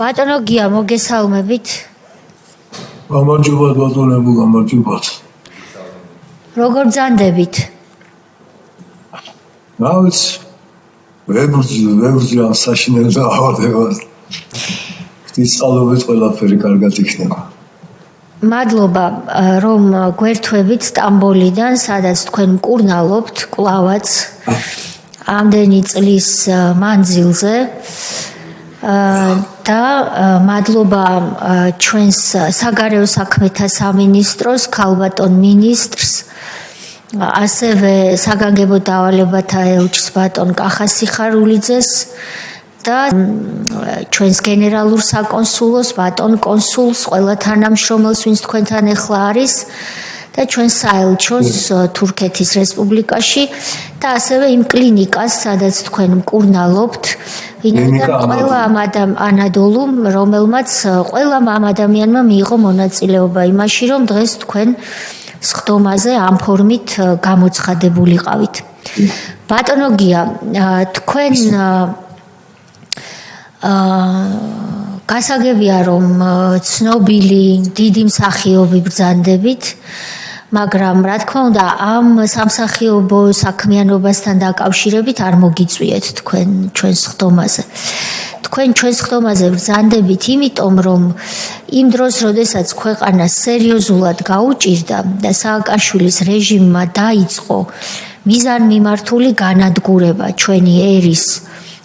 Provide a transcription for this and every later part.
ბატონო გია მოგესალმებით. გამარჯობათ ბატონებო, გამარჯობათ. როგორ ბრძანდებით? ნაიც ვებრძი ამ საშინელ დაავადებას. ღვთისმსწავლობით ყველაფერი კარგად იქნება. მადლობა რომ გვერთვებით სტამბოლიდან, სადაც თქვენ მკურნალობთ კლავაც ამდენი წლის მანძილზე. და მადლობა ჩვენს საგარეო საქმეთა სამინისტროს, ქალბატონ მინისტრს, ასევე საგანგებო დავალებათა ელჩს ბატონ კახასიხარულიძეს და ჩვენს გენერალურ საკონსულოს, ბატონ კონსულს, ყველა თანამშრომელს, ვინც თქვენთან ახლა არის და ჩვენს საელჩოს თურქეთის რესპუბლიკაში და ასევე იმ კლინიკას, სადაც თქვენ მკურნალობთ, ვინაიდან ყველა ამ ანადოლუმ, რომელმაც ყველამ ამ ადამიანმა მიიღო მონაწილეობა იმაში, რომ დღეს თქვენ სხდომაზე ამ ფორმით გამოცხადებულიყავით. ბატონო გია, თქვენ გასაგებია რომ ცნობილი დიდი მსახიობი ბრძანდებით, მაგრამ რა თქმა უნდა ამ სამსახიობო საქმიანობასთან დაკავშირებით არ მოგიწვიეთ თქვენ ჩვენს სხდომაზე. თქვენ ჩვენს სხდომაზე ბრძანდებით იმიტომ რომ იმ დროს როდესაც ქვეყანა სერიოზულად გაუჭირდა და სააკაშვილის რეჟიმმა დაიწყო მიზანმიმართული განადგურება ჩვენი ერის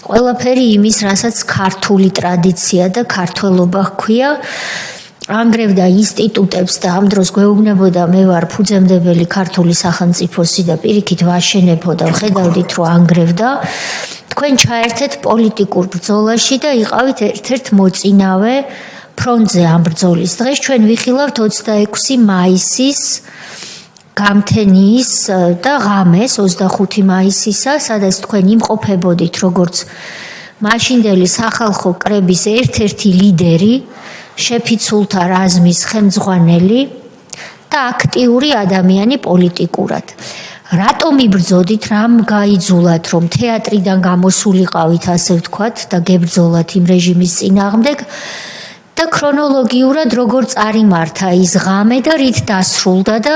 ყველაფერი იმის, რასაც ქართული ტრადიცია და ქართველობა ჰქვია, ანგრევდა ინსტიტუტებს და ამ დროს გვეუბნებოდა მე ვარ ფუძემდებელი ქართული სახელმწიფოსი და პირიქით ვაშენებო და ვხედავდით რომ ანგრევდა. თქვენ ჩაერთეთ პოლიტიკურ ბრძოლაში და იყავით ერთ-ერთ მოწინავე ფრონტზე ამ ბრძოლის. დღეს ჩვენ ვიხილავთ 26 მაისის გამთენიის და ღამეს 25 მაისისა, სადაც თქვენ იმყოფებოდით როგორც მაშინდელი სახალხო კრების ერთ-ერთი ლიდერი, შეფიცულთა რაზმის ხელმძღვანელი და აქტიური ადამიანი პოლიტიკურად. რატომ იბრძოდით, რამ გაიძულათ, რომ თეატრიდან გამოსულიყავით, ასე ვთქვათ, და გებრძოლათ იმ რეჟიმის წინააღმდეგ და ქრონოლოგიურად როგორ წარიმართა ის ღამე და რით დასრულდა და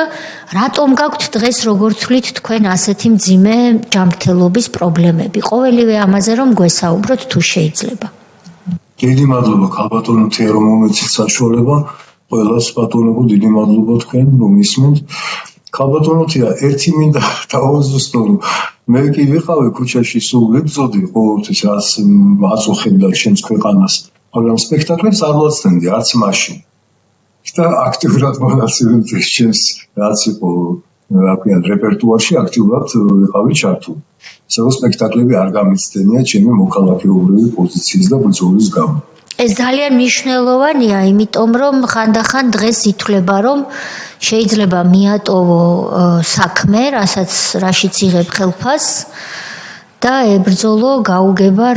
რატომ გაქვთ დღეს როგორ თვლით თქვენ ასეთი მძიმე ჯანმრთელობის პრობლემები? ყოველივე ამაზე რომ გვესაუბროთ თუ შეიძლება. დიდი მადლობა ქალბატონოთია რომ მომეცით საშუალება, ყველას ბატონებო დიდი მადლობა თქვენ რომ ისმენთ. ქალბატონოთია ერთი მინდა დავაზუსტო, მე კი ვიყავი ქუჩაში სულ ვიბრძოდი ყოველთვის რაც აწუხებდა ჩემს ქვეყანას. მაგრამ სპექტაკლებს არ ვაცდენდი არც მაშინ. და აქტიურად მონაწილეობდი ჩემს რაც იყო რა ქვია რეპერტუარში აქტიურად ვიყავი ჩართული. ეს სპექტაკლები არ გამიცდენია ჩემი მოქალაქეობრივი პოზიციის და ბრძოლის გამო. ეს ძალიან მნიშვნელოვანია, იმიტომ რომ ხანდახან დღეს ითვლება რომ შეიძლება მიატოვო საქმე, რაშიც იღებ ხელფასს და ებრძოლო გაუგებარ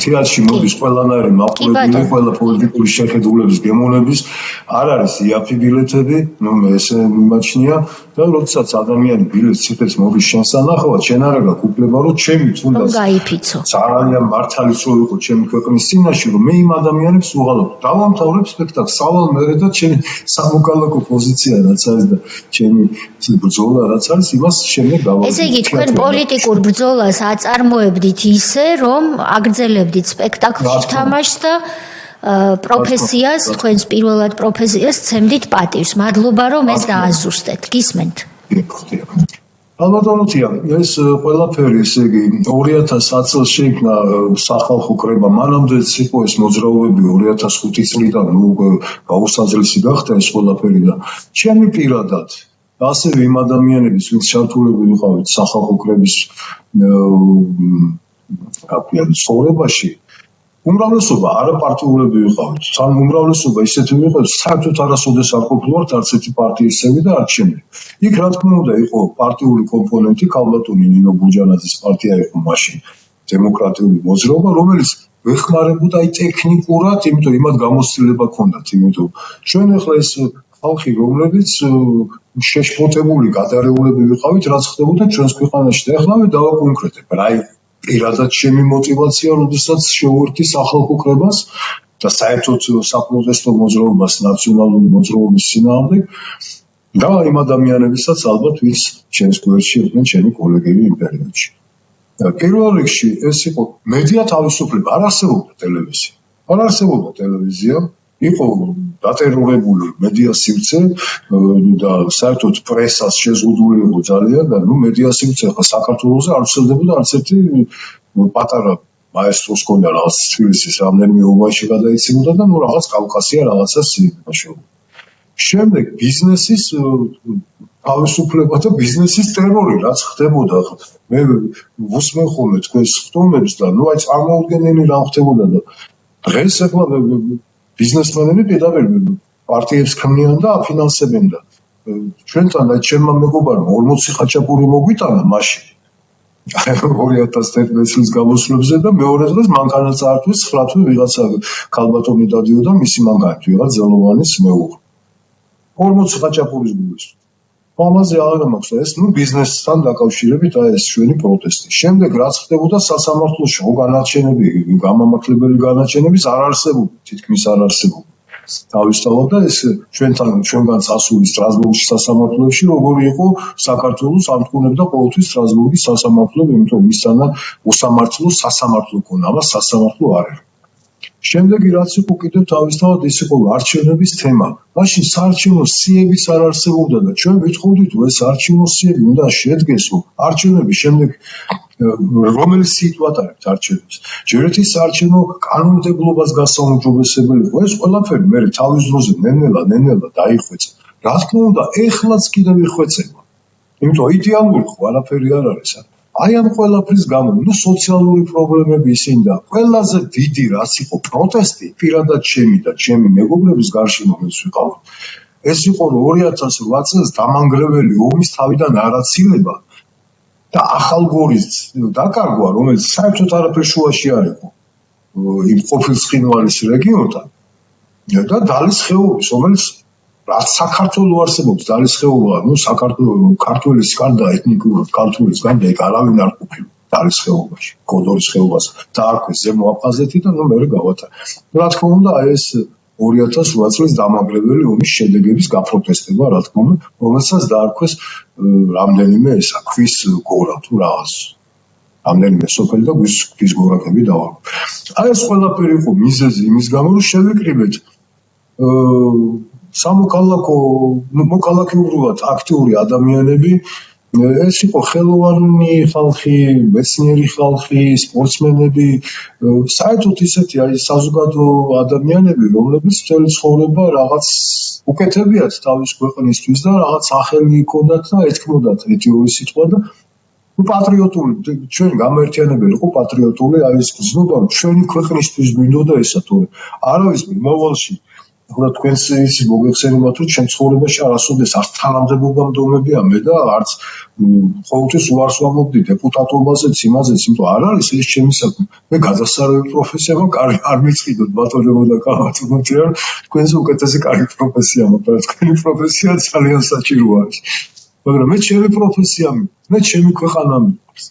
თეატრში მოდის ყველანაირი მაყურებელი, ყველა პოლიტიკური შეხედულების გემოვნების არ არის იაფი ბილეთები, მე ესე მიმაჩნია და როდესაც ადამიანი ბილეთს იღებს მოდის შენს სანახავად, შენ არ აქვს უფლება რომ ჩემი თუნდაც ძალიან მართალიც რო იყო ჩემი ქვეყნის წინაშე, რომ მე იმ ადამიანებს უღალატო. დავამთავრებ სპექტაკლს, სავალ მერე და ჩემი სამოქალაქო პოზიცია რაც არის და ჩემი ბრძოლა რაც არის, იმას შემდეგ გავაკეთებ. ესე იგი თქვენ პოლიტიკურ ბრძოლას აწარმოებდით ისე, რომ აგრძელებდით სპექტაკლში თამაშს და პროფესიას, თქვენს პირველად პროფესიას ცემდით პატივს. მადლობა რომ ეს დააზუსტეთ. გისმენთ. ალბათონოთია, ეს ყველაფერი, ესე იგი 2010 წელს შეიქმნა სახალხო კრება, მანამდეც იყო ეს მოძრაობები 2005 წლიდან, გაუსაძლისი გახდა ეს ყველაფერი და ჩემი პირადად ასევე იმ ადამიანების, ვინც ჩართულები ვიყავით სახალხო კრების ცხოვრებაში, უმრავლესობა არაპარტიულები ვიყავით. უმრავლესობა ისეთი ვიყავით, საერთოდ არასოდეს არ ყოფილვართ არც ერთი პარტიისები და არც შემდეგ. იქ რა თქმა უნდა იყო პარტიული კომპონენტი, ქალბატონი ნინო გურჯანაძის პარტია იყო მაშინ დემოკრატიული მოძრაობა, რომელიც ვეხმარებოდა ტექნიკურად, იმიტომ იმათ გამოცდილება ჰქონდათ, იმიტომ ჩვენ ახლა ეს ხალხი, რომლებიც შეშფოთებული გადარეულები ვიყავით, რაც ხდებოდა ჩვენს ქვეყანაში და ახლა მე დავაკონკრეტებ რა პირადად ჩემი мотиваცია, როდესაც შევერთი სახალხო კრებას და საერთოდ საპროტესტო მოძრაობას ნაციონალური მოძრაობის წინააღმდეგ და იმ ადამიანებისაც ალბათ ვინც ჩემს გვერდში იყვნენ ჩემი კოლეგები იმ პერიოდში. პირველ რიგში ეს იყო მედია თავისუფლება, არ არსებობდა ტელევიზია, იყო დატერორებული მედია სივრცე და საერთოდ პრესას შეზღუდული იყო ძალიან და მედია სივრცე ხა საქართველოზე არ ვრცელდებოდა არც ერთი პატარა მაესტროს ჰქონდა რაღაც თბილისის რამდენიმე უბანში გადაიცემოდა და რაღაც კავკასია რაღაცას იმაშობდა. შემდეგ ბიზნესის თავისუფლება და ბიზნესის ტერორი რაც ხდებოდა მე ვუსმენ ხოლმე თქვენს ხტომებს და აი წარმოუდგენელი რა ხდებოდა და დღეს ახლა ბიზნესმენები პირდაპირ პარტიებს ქმნიან და აფინანსებენ და ჩვენთან და ჩემმა მეგობარმა 40 ხაჭაპური მოგვიტანა მაშინ 2011 წლის გამოსვლებზე და მეორე დღეს მანქანა წაართვეს 9 თვე ვიღაცა ქალბატონი დადიოდა მისი მანქანით ვიღაც ზელოვანის მეუღლე 40 ხაჭაპურის გულისთვის ამაზე აღარა მაქვს ეს ბიზნესთან დაკავშირებით აი ეს ჩვენი პროტესტი. შემდეგ რაც ხდებოდა სასამართლოში, განაჩენები, გამამართლებელი განაჩენების არ არსებობდა, თითქმის არ არსებობდა. თავისთავად და ეს ჩვენგან წასული სტრასბურგის სასამართლოში, როგორი იყო საქართველოს ამტყუნებდა ყოველთვის სტრასბურგის სასამართლო, იმიტომ მისანა უსამართლო სასამართლო ქონა, ამას სასამართლო არ era. შემდეგი რაც იყო კიდევ თავისთავად ის იყო არჩევნების თემა. მაშინ საარჩევნო სიებიც არ არსებობდა და ჩვენ ვიტყოდით, რომ ეს არჩევნო სიები უნდა შედგეს, რომ არჩევნების შემდეგ რომელი სიით ვატარებთ არჩევნებს. ჯერ ერთი საარჩევნო კანონმდებლობას გასაუმჯობესებელი იყო. ეს ყველაფერი მე თავის დროზე ნელ-ნელა დაიხვეწა. რა თქმა უნდა, ეხლაც კიდევ იხვეწება. იმიტომ იდეალური ხო არაფერი არ არის. აი ამ ყველაფრის გამო სოციალური პრობლემები ისინი და ყველაზე დიდი რაც იყო პროტესტი პირადად ჩემი და ჩემი მეგობრების გარშემო ეს ვიყავ. ეს იყო 2008 წელს დამანგრეველი ომის თავიდან არაცილება და ახალგორის დაკარგვა, რომელიც საერთოდ არაფერ შუაში არ იყო იმ ყოფილ ცხინვალის რეგიონთან და დალის ხეობის, რომელიც რაც საქართველოს არსებობს დალის ხეობა, საქართველოს ქართველის გარდა ეთნიკურად ქართველის გარდა ეგ არავინ არ ყოფილა დალის ხეობაში, კოდორის ხეობას დაარქვეს ზემო აფხაზეთი და მე გავათა. რა თქმა უნდა, აი ეს 2008 წლის დამანგრეველი ომის შედეგების გაპროტესტება, რა თქმა უნდა, რომელსაც დაარქვეს რამდენიმე ესა ქვის გორა თუ რაღაც. რამდენიმე სოფელი და ქვის გორაკები დაარქვეს. აი ეს ყველაფერი იყო მიზეზი იმის გამო, რომ შევიკრიბეთ მოკალაკეობრივად აქტიური ადამიანები, ეს იყო ხელოვანი ხალხი, მეცნიერი ხალხი, სპორტსმენები, საერთოდ ისეთი აი საზოგადო ადამიანები, რომლებიც მთელი ცხოვრება რაღაც უკეთებიათ თავის ქვეყნისთვის და რაღაც სახელი ჰქონდათ და ეთქმოდათ ერთი ორი სიტყვა და პატრიოტული, ჩვენ გამაერთიანებელი იყო პატრიოტული, აი ეს გზნობა ჩვენი ქვეყნისთვის მინდოდა ესა თუ არავის მომავალში ახლა თქვენს ის მოგეხსენებათ რომ ჩემ ცხოვრებაში არასოდეს არც თანამდებობა მდომებია მე და არც ყოველთვის უარს ვამბობდი დეპუტატობაზეც იმაზეც, იმიტომ არ არის ეს ჩემი საქმე. მე გადასარევი პროფესია მაქვს, არ მიწყიდოთ ბატონებო და კალათმოთი არ თქვენს უკეთესი კარგი პროფესია მაქვს, თქვენი პროფესია ძალიან საჭირო არის. მაგრამ მე ჩემი პროფესია მე ჩემი ქვეყანა მიყვარს.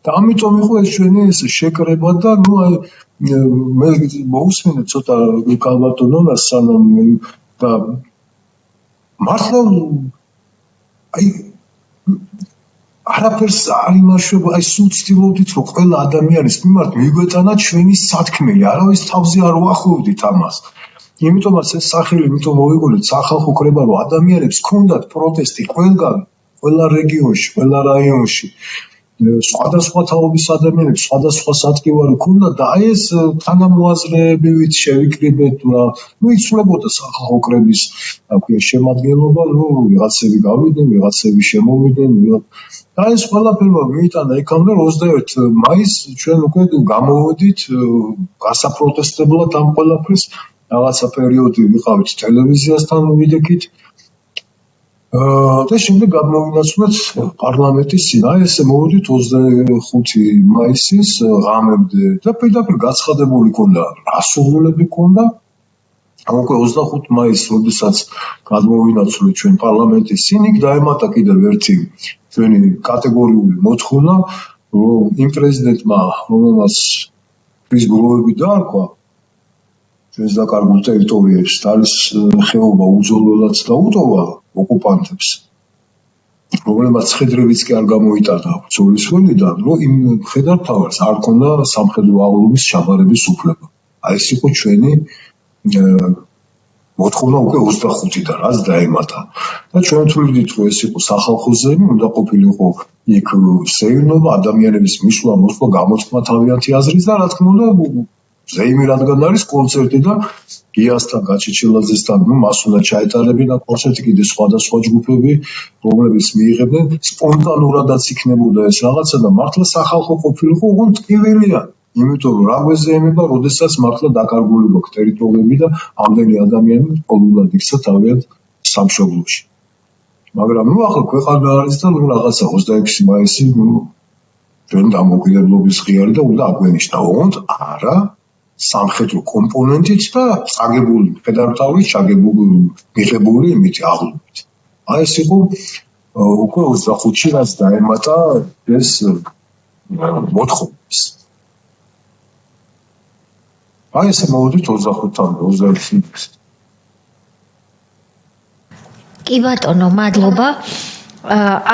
და ამიტომ იყო ეს ჩვენი ეს შეკრება და აი მე მოусმინე ცოტა კალბატონონა სანამ და მართლა აი არაფერს არ იმაშობა, აი სულ ცდილობდით რომ ყველა ადამიანის მიმართ მიგვეტანა ჩვენი სათქმელი, არავის თავზე არ ვახოვდით ამას. იმიტომაც ეს სახელი, იმიტომ მოვიგონეთ სახალხო კრება, რომ ადამიანებს ჰქონდათ პროტესტი ყველგან, ყველა რეგიონში, ყველა რაიონში. სხვადასხვა თაობის ადამიანებს სხვადასხვა სატკივარი ქონდა და აი ეს თანამოაზრეებივით შევიკრიბეთ რა იცვლებოდა სახალხო კრების შემადგენლობა ვიღაცები გავიდნენ ვიღაცები შემოვიდნენ და ეს ყველაფერმა მიიტანა იქამდე 21 მაისს ჩვენ უკვე გამოვედით გასაპროტესტებლად ამ ყველაფრის რაღაცა პერიოდი ვიყავით ტელევიზიასთან ვიდექით და შემდეგ გამოვინაცვლეთ პარლამენტის წინ. აი ესე მოვედით 25 მაისის ღამემდე და პირდაპირ გაცხადებული ქონდა, რასურვილები ქონდა. უკვე 25 მაისს, როდესაც გადმოვინაცვლეთ ჩვენ პარლამენტის წინ, იქ დაემატა კიდევ ერთი ჩვენი კატეგორიული მოთხოვნა, რომ იმ პრეზიდენტმა, რომელმაც ის გროვები დაარქვა ჩვენს დაკარგულ ტერიტორიებს, არის ხეობა უძოლველად დაუტოვა ოკუპანტებს, რომელმაც ხედრებიც კი არ გამოიტანა ბრძოლის ველიდან, რომ იმ მხედართმთავარს არ ქონდა სამხედრო აღლუმის ჩაბარების უფლება. აი ეს იყო ჩვენი მოთხოვნა უკვე 25-დან, რაც დაემატა. და ჩვენ ვთვლით, რომ ეს იყო სახალხო ზეიმი, უნდა ყოფილიყო იქ სეირნობა, ადამიანების მისვლა, მოსვლა, გამოთქმა თავიანთი აზრის და რა თქმა უნდა, ზეიმი რადგან არის კონცერტი და გიასთან, გაჩეჩილაძესთან, მას უნდა ჩაეტარებინა კონცერტი, კიდე სხვადასხვა ჯგუფები, რომლებიც მიიღებდნენ, სპონტანურადაც იქნებოდა ეს რაღაცა და მართლა სახალხო ყოფილიყო, ოღონდ ტკივილია. იმიტომ რომ რა გვეზეიმება, როდესაც მართლა დაკარგული გვაქვს ტერიტორიები და ამდენი ადამიანი ყოველდღიურად იქცა თავიანთ სამშობლოში. მაგრამ ახლა ქვეყანა არის და რაღაცა 26 მაისი ჩვენ დამოუკიდებლობის ღიარი და უნდა აგვენიშნა, ოღონდ არა სამხედრო კომპონენტით და წაგებული მხედართმთავრის მიღებული იმითი აღლუმით. აი ეს იყო უკვე 25-ში რაც დაემატა ეს მოთხოვნა. აი ესე მოვიდით 25-მდე, 26-ში. კი ბატონო, მადლობა.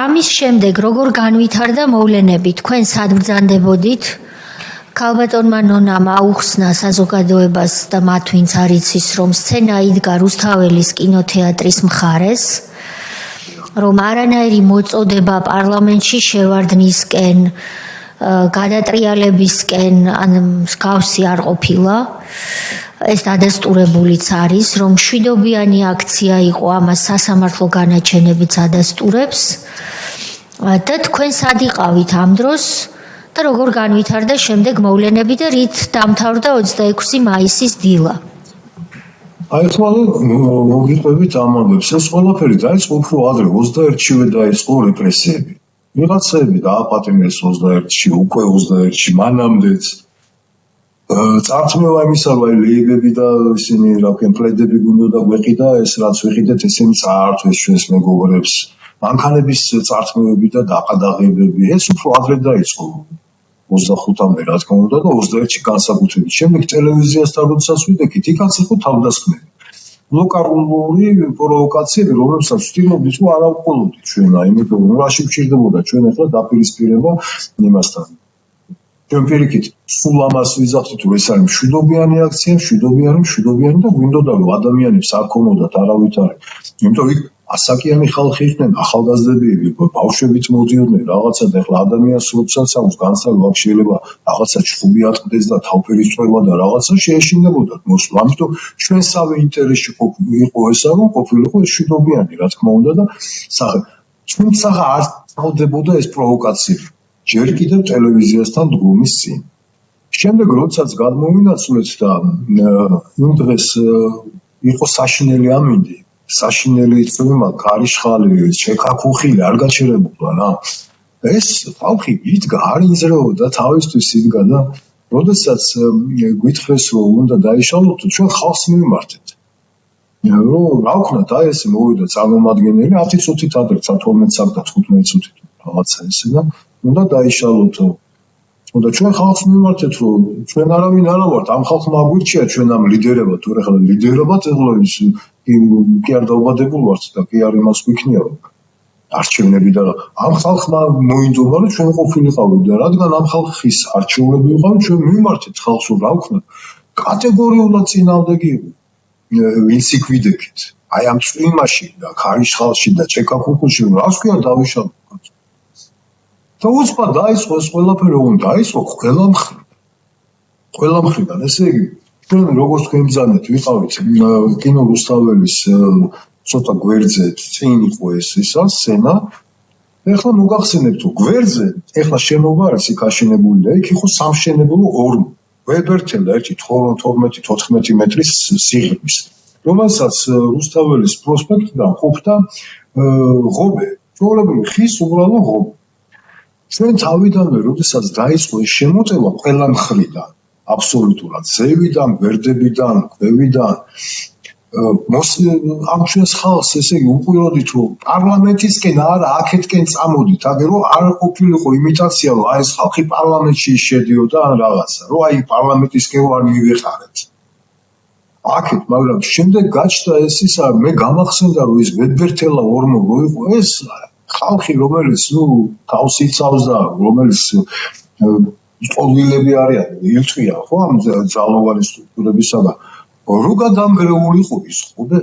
ამის შემდეგ როგორ განვითარდა მოვლენები? თქვენ სად ბრძანდებოდით? ქალბატონმა ნონამ აუხსნა საზოგადოებას და მათ ვინც არ იცის, რომ სცენა იდგა რუსთაველის კინოთეატრის მხარეს, რომ არანაირი მოწოდება პარლამენტში შევარდნისკენ, გადატრიალებისკენ ან მსგავსი არ ყოფილა. ეს დადასტურებულიც არის, რომ მშვიდობიანი აქცია იყო, ამას სასამართლო განაჩენებიც ადასტურებს და თქვენ სად იყავით ამ დროს და როგორ განვითარდა შემდეგ მოვლენები და რით დამთავრდა 26 მაისის დილა? აი ხო, მოგიყვებით ამ ამბებს. ეს ყველაფერი დაიწყო უფრო ადრე, 21-შივე დაიწყო რეპრესიები. ვიღაცები დააპატიმრეს 21-ში, უკვე 21-ში, მანამდეც. წარწმევა იმისა, რომ ლეიბები და ისინი რა ქვია, პლედები გუნდოდა გვეყიდა, ეს რაც ვიყიდეთ, ესენი წაართვეს ჩვენს მეგობრებს. მანქანების წარწმევები და დაყადაღებები, ეს უფრო ადრე დაიწყო. 25-მდე რა თქმა უნდა და 21-ში განსაკუთრებით. შემდეგ ტელევიზიასთან როდესაც ვიდექით, იქაც იყო თავდასხმები. ლოკალური პროვოკაციები, რომლებსაც ვთქვით, რომ არ ავყოლოდით ჩვენ, იმიტომ რომ რაში გვჭირდებოდა ჩვენ ახლა დაპირისპირება იმასთან. ჩვენ პირიქით, სულ ამას ვიზახდით, რომ ეს არის მშვიდობიანი აქცია, მშვიდობიანი და გვინდოდა რომ ადამიანებს არ ქონოდათ არავითარი. იმიტომ იქ ასაკიანი ხალხი იყვნენ, ახალგაზრდები, ბავშვებიც მოდიოდნენ, რაღაცა და ახლა ადამიანს როდესაც აქვს განსაზღვრა, აქ შეიძლება რაღაცა ჩხუბი ატყდეს და თავპირისწრება და რაღაცა შეეშინდებოდათ მოსვლა. ამიტომ ჩვენსავე ინტერესში იყო ესა, რომ ყოფილიყო ეს მშვიდობიანი, რა თქმა უნდა და თუმცა არ წავდებოდა ეს პროვოკაციები. ჯერ კიდევ ტელევიზიასთან დგომის წინ. შემდეგ როდესაც გადმოვინაცვლეთ და იმ დღეს იყო საშინელი ამინდი, საშინელი წვიმა, ქარიშხალი, ჩეკაქუხილი არ გაჩერებულა რა. ეს ხალხი იდგა, არ იზრეოდა, თავისთვის იდგა და როდესაც გვითხრეს, რომ უნდა დაიშალოთ, ჩვენ ხალხს მივმართეთ. რომ რა ვქნათ, აი ესე მოვიდა წარმომადგენელი 10 წუთით ადრე, 12 საათი და 15 წუთით რაღაცა ესე და უნდა დაიშალოთ. და ჩვენ ხალხს მივმართეთ, რომ ჩვენ არავინ არა ვართ, ამ ხალხმა აგვირჩია ჩვენ ამ ლიდერებად, თუ ახლა ლიდერებად ეხლა ის კი არ დაუბადებულ ვართ და კი არ იმას გვიქნია რომ არჩევნები და ამ ხალხმა მოინდომა რომ ჩვენ ყოფილიყავით და რადგან ამ ხალხის არჩევნები ვიყავით, ჩვენ მივმართეთ ხალხს, რომ რა ვქნათ, კატეგორიულად წინააღმდეგი ვინც იქ ვიდექით. აი ამ წვიმაში და ქარიშხალში და ჩეკაქუხულში რას ქვია დავიშალოთ. და უცბად დაიწყო ეს ყველაფერი, რომ დაიწყო ყველა მხრიდან, ესე იგი, ჩვენ როგორც თქვენ ბრძანეთ, ვიყავით კინო რუსთაველის ცოტა გვერდზე წინ იყო ისა სცენა. ეხლა მოგახსენებთ, რომ გვერდზე ეხლა შენობა არის იქ აშენებული და იქ იყო სამშენებლო ორმო. ვებერთელა ერთი 12-14 მეტრის სიღრმის, რომელსაც რუსთაველის პროსპექტიდან ყოფდა ღობე, ჩვეულებრივი ხის უბრალო ღობე. ჩვენ თავიდანვე, როდესაც დაიწყო ეს შემოწევა ყველა მხრიდან, აბსოლუტურად ზევიდან, გვერდებიდან, ქვევიდან, ამ ჩვენს ხალხს ესე იგი უყუროდით რომ პარლამენტისკენ არა აქეთკენ წამოდით აგერ რომ არ ყოფილიყო იმიტაცია რომ აი ეს ხალხი პარლამენტში შედიოდა ან რაღაცა რომ აი პარლამენტისკენ არ მივეხარეთ აქეთ მაგრამ შემდეგ გაჩნდა ეს ისა მე გამახსენდა რომ ეს ვებერთელა ორმო რო იყო ეს ხალხი რომელიც თავს იცავს და რომელიც ტოლვილები არიან ილთვია ხო ამ ძალოვანი სტრუქტურებისა და რო გადამგრეული იყო ის ხუბე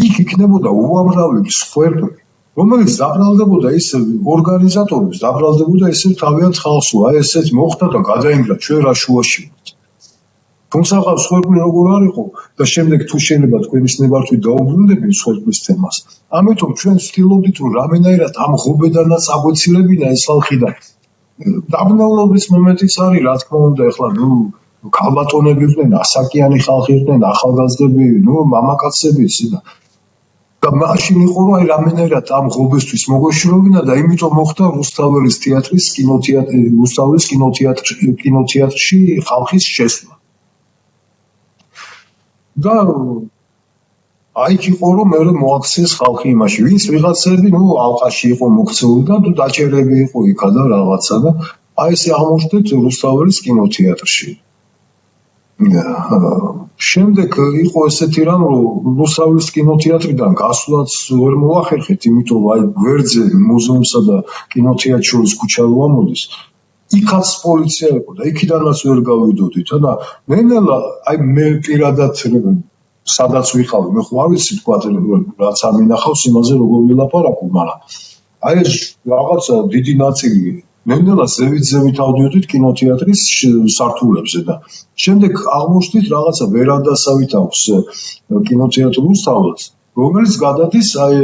იქ იქნებოდა უამრავი სფეროები რომელიც დაბრალდებოდა ის ორგანიზატორებს დაბრალდებოდა ესე თავიანთ ხალხს აი ესეც მოხდა და გადაინგრა ჩვენ რა შუაში ვართ თუმცა სხერფლი როგორ არ იყო და შემდეგ თუ შეიძლება თქვენის ნებართვით დაუბრუნდებით სხერფლის თემას ამიტომ ჩვენ ვცდილობდით რომ რამენაირად ამ ღობედანაც აგვეცილებინა ეს ხალხი და დაბნელობის მომენტიც არის რა თქმა უნდა ეხლა ქალბატონები იყვნენ ასაკიანი ხალხი იყვნენ ახალგაზრდები მამაკაცებიც და მაშინ იყო რომ აი რამენაირად ამ ღობესთვის მოგეშურებინა და იმიტომ მოხდა რუსთაველის თეატრის კინოთეატრში ხალხის შესვლა და აი იყო რომ მე მოაქციეს ხალხი იმაში ვინც ვიღაცები ალყაში იყო მოქცეული და დაჭერები იყო იქა და რაღაცა და აი ესე აღმოჩნდეთ რუსთაველის კინოთეატრში შემდეგ იყო ესეთი რამ რომ რუსთაველის კინოთეატრიდან გასვლაც ვერ მოახერხეთ იმიტომ აი გვერდზე მუზეუმსა და კინოთეატრს შორის ქუჩა რო ამოდის იქაც პოლიცია იყო და იქიდანაც ვერ გავიდოდით და ნელა აი მე პირადად სადაც ვიყავი მე ხო არ ვიცი თქვა რაც ამინახავს იმაზე როგორ ვილაპარაკო მაგრამ აი ეს რაღაცა დიდი ნაწილი ნელა ზევით ავდიოდით კინოთეატრის სართულებზე და შემდეგ აღმოჩნდით რაღაცა ვერანდასავით აქვს კინოთეატრის თავლას რომელიც გადადის აი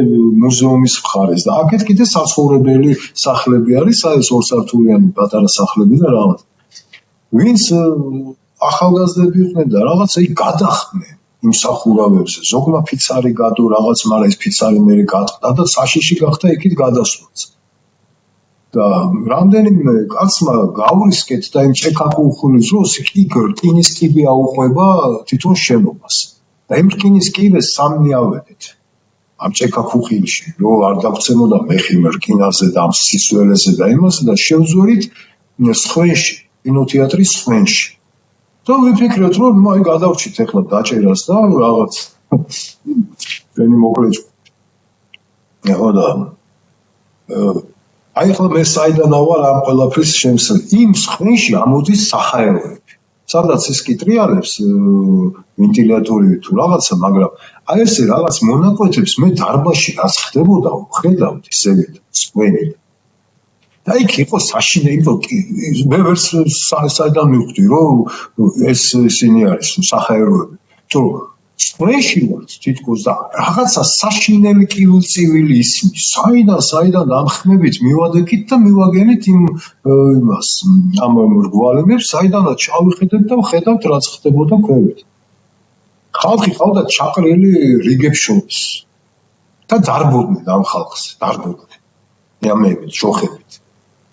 მუზეუმის მხარეს და აქეთ კიდე საცხოვრებელი სახლები არის აი ეს ორსართულიანი პატარა სახლები და რაღაც ვინც ახალგაზრდები იყვნენ და რაღაცა იქ გადახდნენ იმ სახურავებზე ზოგმა ფიცარი გადო რაღაც მაგრამ ეს ფიცარი მე გაწყდა და საშიში გახდა იქით გადასვლაც და რამდენიმე კაცმა გავრისკეთ და იმ ჩეკაკუხულის დროს კი რკინის კიბე აუყვება თვითონ შენობას და იმ რკინის კიბეს სამნი ავედით ამ ჩეკაკუხილში რომ არ დაგცემოდა მეხი რკინაზე და ამ სისველეზე და იმასე და შევძვერით სხვენში კინოთეატრის სხვენში და ვიფიქრეთ რომ აი გადავრჩით ახლა დაჭერას და რაღაც ვენი მოკლედ და აი ახლა მე საიდან ვარ ამ ყველაფრის შემსწრე იმ სხვენში ამოდის საჰაეროები სადაც ის კი ტრიალებს ვენტილატორი თუ რაღაცა მაგრამ აი ესე რაღაც მონაკვეთებს მე დარბაზში რაც ხდებოდა ვხედავდი ისევით სხვენი და იქ იყო საშინე იმიტომ მე ვერ საიდან მივხვდი რომ ეს ისინი არის საჰაეროები თუ სპეში ვართ თითქოს და რაღაცა საშინელი კილოცივილი ისმის საიდან ამხნებით მივადექით და მივაგენით იმას ამ რგვალებებს საიდანაც ჩავიხედეთ და ვხედავთ რაც ხდებოდა ქვევით ხალხი ყავდა ჩაყრილი რიგებს შორის და დარბოდნენ ამ ხალხს დარბოდნენ იამებით შოხებით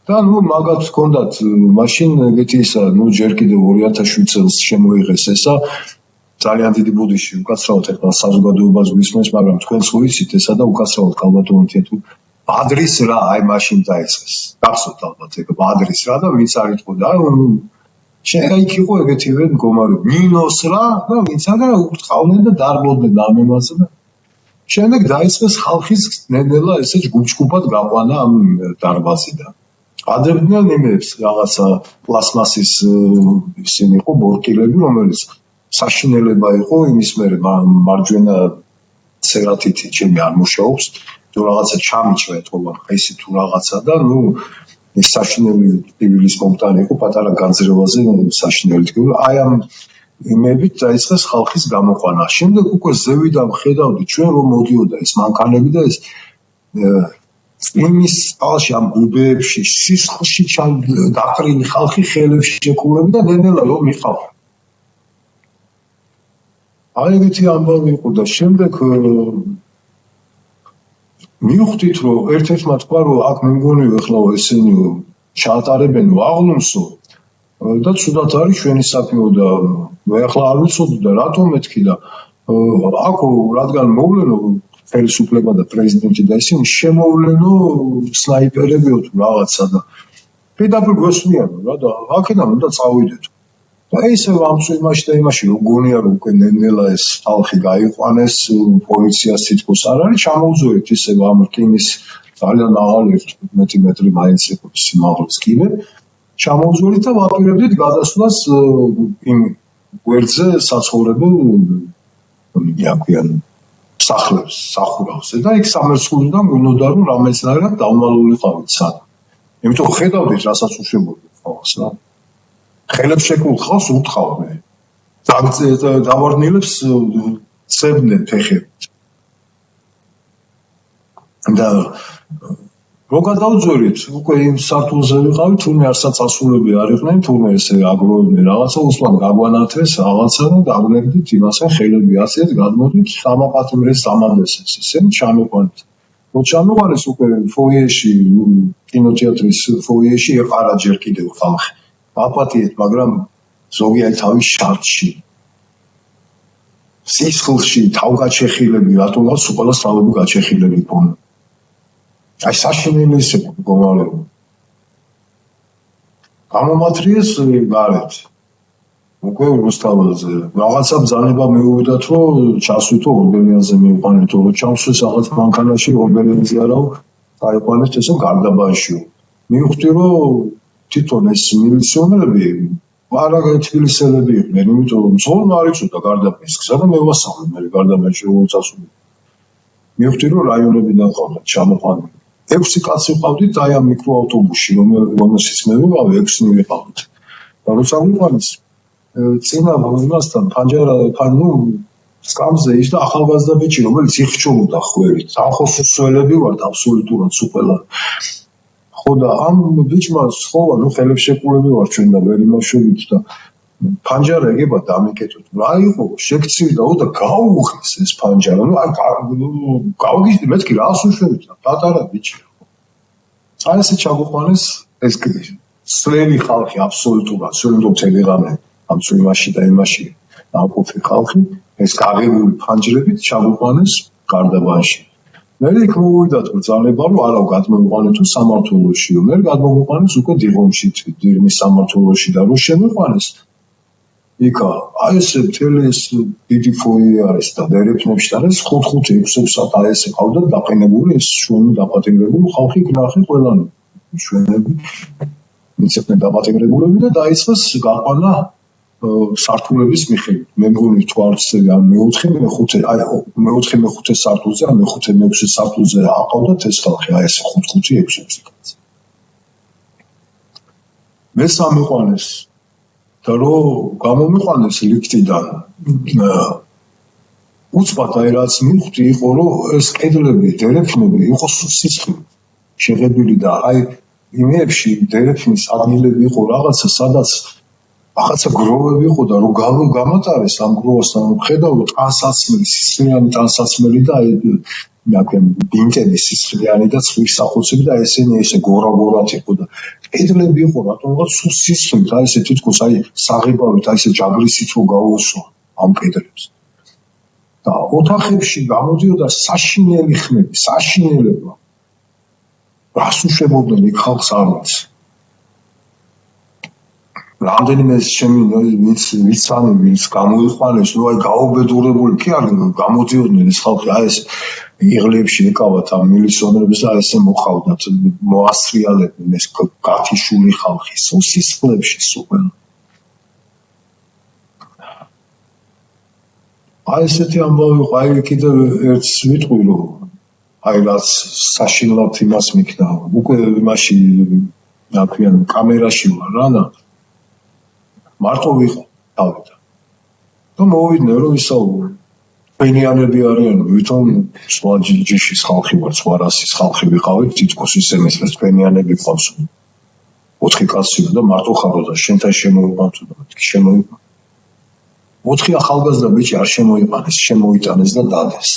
და მაგათ ჰქონდათ მაშინ ეგეთი ისა ჯერ კიდევ 2007 წელს შემოიღეს ესა ძალიან დიდი ბუდიში უკაცრავად ეხლა საზოგადოებას გვისმენს მაგრამ თქვენს ვიცით ესა და უკაცრავად ქალბატონო თეატრი ბადრის რა აი მაშინ დაიწყეს გახსოვთ ალბათ ეგ ბადრის რა და ვინც არ იყო და შეიძლება იყო ეგეთივე მდგომარეობა მინოს რა და ვინც არა უთხავდნენ და დარბოდნენ ამ იმაზე და შემდეგ დაიწყეს ხალხის ნელა ესე ჯგუფ-ჯგუფად გაყვანა ამ დარბაზიდან ადებდნენ იმებს რაღაცა პლასმასის ისინი იყო ბორკილები რომელიც საშინელება იყო იმის მერე მარჯვენა ცერათითი ჩემი არ მუშაობს თუ რაღაცა ჩამიჭრა ეთქობა ესე თუ რაღაცა და ეს საშინელი ტკივილის მომტანი იყო პატარა განძრევაზე საშინელი ტკივილი აი ამ იმებით დაიწყეს ხალხის გამოყვანა შემდეგ უკვე ზევიდან ხედავდი ჩვენ რომ მოდიოდა ეს მანქანები და ეს იმის წყალში ამ გუბეებში სისხლში დაყრილი ხალხი ხელებში შეკულები და ნელა რომ მიყავდა აი ეგეთი ამბავი იყო და შემდეგ მივხვდით რომ ერთ-ერთმა თქვა რომ აქ მე მგონი ეხლა ესენი ჩაატარებენო აღლუმსო და ცუდად არის ჩვენი საქმეო და მე ახლა არ ვიცოდი და რატომ მეთქი და აქ რადგან მოვლენო ხელისუფლება და პრეზიდენტი და ისინი შემოვლენო სნაიპერებიო თუ რაღაცა და პირდაპირ გვესმიანო რა და აქედან უნდა წავიდეთ. და ისევ ამ იმაში და იმაში რომ გონია რომ უკვე ნელ-ნელა ეს ხალხი გაიყვანეს, პოლიციას თითქოს არ არის ჩამოვძვერით ისევ ამ რკინის ძალიან მაღალი 15 მეტრი მაინც იყო სიმაღლის კიბე ჩამოვძვერით და ვაპირებდით გადასვლას იმ გვერდზე საცხოვრებელ იაკიან სახლებს, სახურავზე და იქ სამერცხულიდან გვინდოდა რომ რამესნაირად დავმალულიყავით სად. იმიტომ ხედავდით რასაც უშვებოდი ხალხს რა. ხელებს შეკულ ხავს უთხოვდნენ. დავარნილებს წებდნენ ფეხებით. და რო გადავძვერით, უკვე იმ სართულზე ვიყავით, თურმე არსაც ასულები არ იყვნენ, თურმე ესე აგროვებდნენ რაღაცა, უსმან გაგვანათეს რაღაცა და დაგვნებდით იმასე ხელები ასეთ, გადმოდით სამაპატიმრეს ამადეს ესე ჩამიყვანეთ. რო ჩამიყვანეს უკვე ფოიეში, კინოთეატრის ფოიეში ეყარა ჯერ კიდევ ხალხი. აპატიეთ, მაგრამ ზოგი აი თავის შარტში. სისხლში თავგაჩეხილები, რატომაც უყოლას თავები გაჩეხილები ქონა. აი საშინელი ისე მდგომარეობა. გამომათრიეს გარეთ. უკვე რუსთაველზე. რაღაცა ბრძანება მეუვიდათ, რომ ჩასვითო ორბელიანზე მივყვანეთ, რომ ჩამსვეს რაღაც მანქანაში ორბელიანზე არაო, დაიყვანეთ ესე გარდაბანშიო. მივხვდი, რომ თვითონ ეს მილიციონერები არა თბილისელები იყვნენ, იმიტომ რომ ზოლმა არ იცოდა გარდაბნის გზა და მე ვასწავლე მე გარდაბანში როგორ წასული. მივხვდი, რომ რაიონებიდან ყავდათ ჩამოყვანილი. 6 კაცი ვყავდით აი ამ მიკროავტობუსში, რომელშიც მე ვიყავი, 6 ვიყავდით. და როცა ვიყავით წინა იმასთან სკამზე ის და ახალგაზრდა ბიჭი, რომელიც იხჩობოდა ხვევით. ახოსუსველები ვართ აბსოლუტურად სუპელა. ხო და ამ ბიჭმა სხოვა, ხელებს შეკულები ვარ ჩვენ და ვერ იმაშვებით და ფანჯარა ეგება დამიკეთოთ. რა იყო, შეგცირდაო და გაუღეს ეს ფანჯარა. აი გავგიჟდი მეთქი რას უშვებით და პატარა ბიჭი. აი ესე ჩაგვიყვანეს ეს სლელი ხალხი აბსოლუტურად, სულდო თელეგრამე ამ წვიმაში და იმაში ამყოფი ხალხი ეს გაღებული ფანჯრებით ჩაგვიყვანეს გარდაბანში. მე იქ მოვიდათ ბრძანება რომ არა გადმოვიყვანეთ თუ სამართლოშიო. მე გადმოვიყვანეს უკვე დიღომში, დიღმის სამართლოში და რო შემიყვანეს იქა აი ესე მთელი ეს დიდი ფოიე არის და დერეფნებში და ეს 5-6 საათ აი ესე ყავდათ დაყენებული ეს ჩვენი დაპატიმრებული ხალხი გნახი ყველანი ჩვენები მიცედნენ დაპატიმრებულები და დაიწყეს გაყვანა სართულების მიხედვით. მე მგონი თვალწები ან მე-4 სართულზე ან მე-6 სართულზე აყავდათ ეს ხალხი აი ეს 5-6 კაცი. მე სამიყვანეს და რო გამომიყვანეს ლიფტიდან უცბად აი რაც მივხვდი იყო რომ ეს კედლები, დერეფნები იყო სისხლით შეღებილი და აი იმებში დერეფნის ადგილები იყო რაღაცა სადაც რაღაცა გროვები იყო და რომ გამატარეს ამ გროვასთან ხედავთ ტანსაცმელი, სისხლიანი ტანსაცმელი და აი ბინტები სისხლიანი და ცხვრის სახოცები და ესენი ესე გორა-გორად იყო და კედლები იყო რატომღაც სულ სისხლით აი ესე თითქოს აი საღებავით აი ესე ჯაგრისით რო გაუოსვა ამ კედლებს და ოთახებში გამოდიოდა საშინელი ხმები, საშინელება. რას უშვებოდნენ იქ ხალხს არ ვიცი. რამდენიმე ჩემი ვიცანი ვინც გამოიყვანეს, ნუ აი გაუბედურებული კი არ გამოდიოდნენ ეს ხალხი, აი ეს იღლებში ეკავათ ამ მილიციონერებს და ესე მოხავდათ, მოასრიალებდნენ ეს გათიშული ხალხი, სისხლებში სულ. აი ესეთი ამბავი იყო, აი კიდევ ერთს ვიტყვი რომ აი რაც საშინლად იმას მიქნა, უკვე იმაში ნაქვიან კამერაში ვარ რა და მარტო ვიყო თავიდან. და მოვიდნენ რომ ისაუბრო. ფენიანები არიან, ვითომ სხვა ჯიშის ხალხი ვარ, სხვა რასის ხალხი ვიყავით, თითქოს ისე მეცნეს ფენიანები ყავს. 4 კაცია და მარტო ხარო და შენთან შემოიყვანთ და მეთქი შემოიყვანთ. 4 ახალგაზრდა ბიჭი არ შემოიყვანეს, შემოიტანეს და დადეს.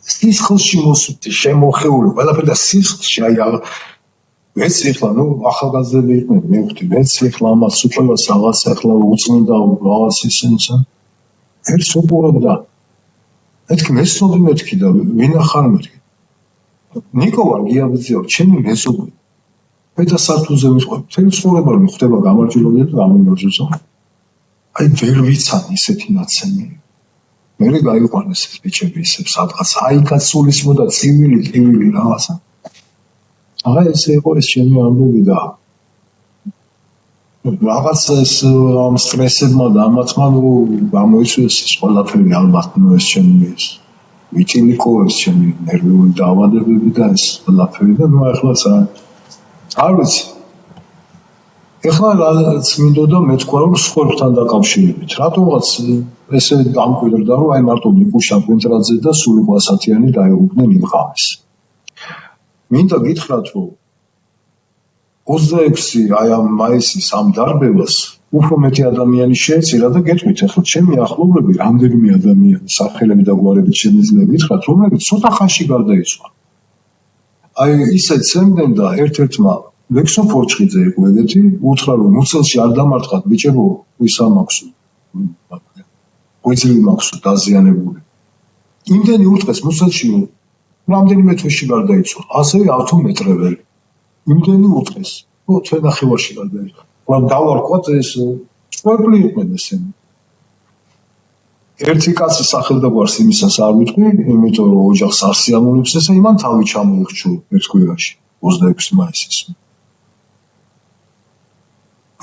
სისხლში მოსვდი, შემოხეული, ყველაფერი და სისხლში აი ვეციხლა, ნუ ახალგაზრდები იყვნენ, მივხვდი, ვეციხლა ამას უყოლას რაღაც ახლა უწმინდა რაღაც ისენცა. ერთს უყურებდა. მეთქი მესწოდი მეთქი და ვინ ახარ მეთქი. ნიკო ვარ გიაბიძიო, ჩემი მეზობელი. მედა სართულზე ვიყავ. მთელი ცხოვრება რომ ხდება გამარჯვებული და გამიმარჯვებსო. აი ვერ ვიცან ისეთი ნაცემი. მე გაიყვანეს ეს ბიჭები ისე სადღაც აიქაც სულისმოდა ცივილი რაღაცა. აღა ესე იყო ეს ჩემი ამბები და რაღაც ეს ამ სტრესებმა და ამათმა გამოიწვიეს ეს ყველაფერი ალბათ ეს ჩემი ეს ვიტილიკო ეს ჩემი ნერვიული დაავადებები და ეს ყველაფერი და ახლა არ ვიცი. ეხლა რაც მინდოდა მე თქვა რომ სპორტთან დაკავშირებით რატომღაც ესე გამკვირდა რომ აი მარტო ნიკუშა კვინტრაძე და სულიკო ასათიანი დაეუფნენ იმ ღამეს. მინდა გითხრათ რომ 26 აი ამ მაისის ამ დარბევას უფრო მეტი ადამიანი შეეწირა და გეტყვით ახლა ჩემი ახლობლები რამდენიმე ადამიანი სახელები და გვარებით შემიძლია გითხრათ რომლებიც ცოტა ხანში გარდაიცვალა. აი ისე ცემდნენ და ერთ-ერთმა ლექსო ფორჩხიძე იყო ეგეთი უთხრა რომ მუცელში არ დამარტყათ ბიჭებო ისა მაქვსო ყოიცილი მაქვსო დაზიანებული იმდენი უთხრეს მუცელში რამდენიმე თვეში გარდაიცვალა ასევე ავტომეტრეველი იმდენი უთხრეს თვე ნახევარში გარდაიცვალა დავარქვათ ეს ყველი იყვნენ ესენი ერთი კაცი სახელდაგვარს იმისას არ ვიტყვი იმიტომ რომ ოჯახს არ სიამოვნებს ესა იმან თავი ჩამოიხჩო ერთ კვირაში 26 მაისის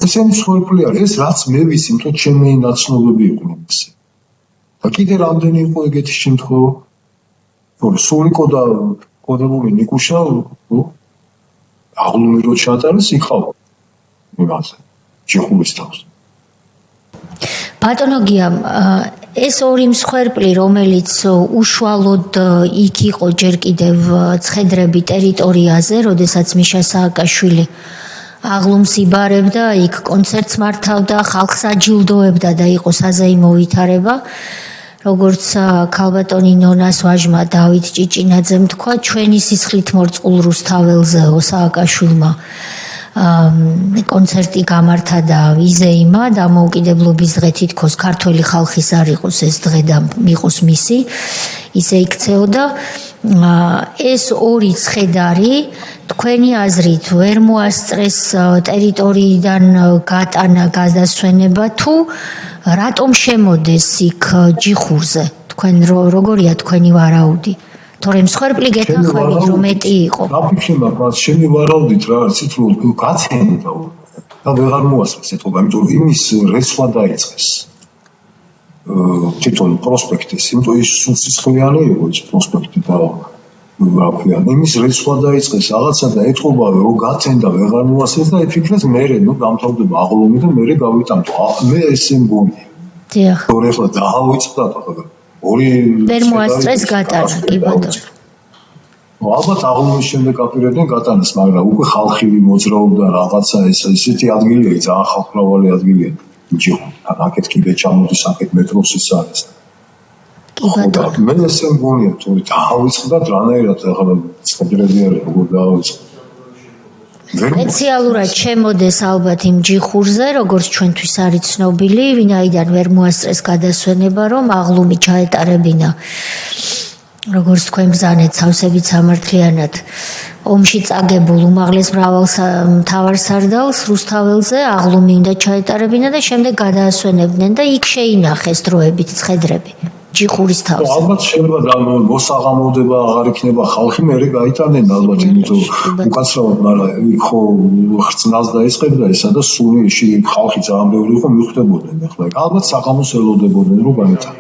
ესენი სრულფლი არის ეს რაც მე ვიცი იმიტომ ჩემი ნაცნობები იყვნენ ესე და კიდე რამდენი იყო ეგეთი შემთხვევა რომ სულიკო და კოდებული ნიკუშა აღლუმირო ჩატარეს იქავა იმაზე ჯიხულის თავს ბატონო გია ეს ორი მსხვერპლი რომელიც უშუალოდ იქ იყო ჯერ კიდევ ცხედრები ტერიტორიაზე როდესაც მიშა სააკაშვილი აღლუმს იბარებდა, იქ კონცერტს მართავდა, ხალხს აჯილდოებდა და იყო საზეიმო ვითარება. როგორც ქალბატონი ნონას ვაჟმა დავით ჭიჭინაძემ თქვა, ჩვენი სისხლით მორწყულ რუსთაველზეო სააკაშვილმა კონცერტი გამართა და იზეიმა დამოუკიდებლობის დღე თითქოს ქართველი ხალხის არ იყოს ეს დღე და მიყოს მისი ისე იქცეოდა ეს ორი ცხედარი თქვენი აზრით ვერ მოასწრეს ტერიტორიიდან გატანა გადასვენება თუ რატომ შემოდეს იქ ჯიხურზე თქვენ როგორია თქვენი ვარაუდი თორემ მსხვერპლი გეთანხმებით რომ მეტი იყო დაფიქრე მაგრამ შენი ვარაუდით რა არცით რომ გაცენდა და ვეღარ მოასწრეს ეთქობა იმიტომ რომ იმის რეცვა დაიწყეს თვითონ პროსპექტის იმიტომ ის სიცოცხლიანი იყო ეს პროსპექტი და რა ქვია იმის რეცვა დაიწყეს რაღაცა და ეთქობა რომ გაცენდა ვეღარ მოასწრეს და იფიქრეს მე გამთავრდება აღლომი და მე გავიტანო მე ესე მგონია დიახ თორე ახლა დაავიწყდა ორი ვერ მოასწრეს გატანა კი ბატონო ალბათ აღლომის შემდეგ აპირებდნენ გატანას მაგრამ უკვე ხალხი მოძრაობდა რაღაცა ესეთი ადგილია ძალიან ხალხმრავალი ადგილია ჯიხუ აქეთ კიდე ჩამოდის აქეთ მეტროსის არის კი ბატონო მე ესე მგონია თორე დაავიწყდა რანაირად ახლა ცხედრები არის როგორ დაავიწყდა სპეციალურად შემოდეს ალბათ იმ ჯიხურზე, როგორც ჩვენთვის არის ცნობილი, ვინაიდან ვერ მოასწრეს გადასვენება, რომ აღლუმი ჩაეტარებინა. როგორც თქვენ ბრძანეთ სავსებით სამართლიანად, ომში წაგებულ უმაღლეს მთავარსარდალს რუსთაველზე აღლუმი უნდა ჩაეტარებინა და შემდეგ გადაასვენებდნენ და იქ შეინახეს დროებით ცხედრები. ჯიხურის თავზე. ალბათ შეიძლება მოსაღამოდება აღარ იქნება ხალხი მერე გაიტანენ ალბათ იმიტომ უკაცრავად მაგრამ იქ ხო ხრძნას დაიწყებდა ისა და სული ხალხი ძალიან ბევრი იყო მიხვდებოდნენ ახლა ალბათ საღამოს ელოდებოდნენ რომ გაიტანონ.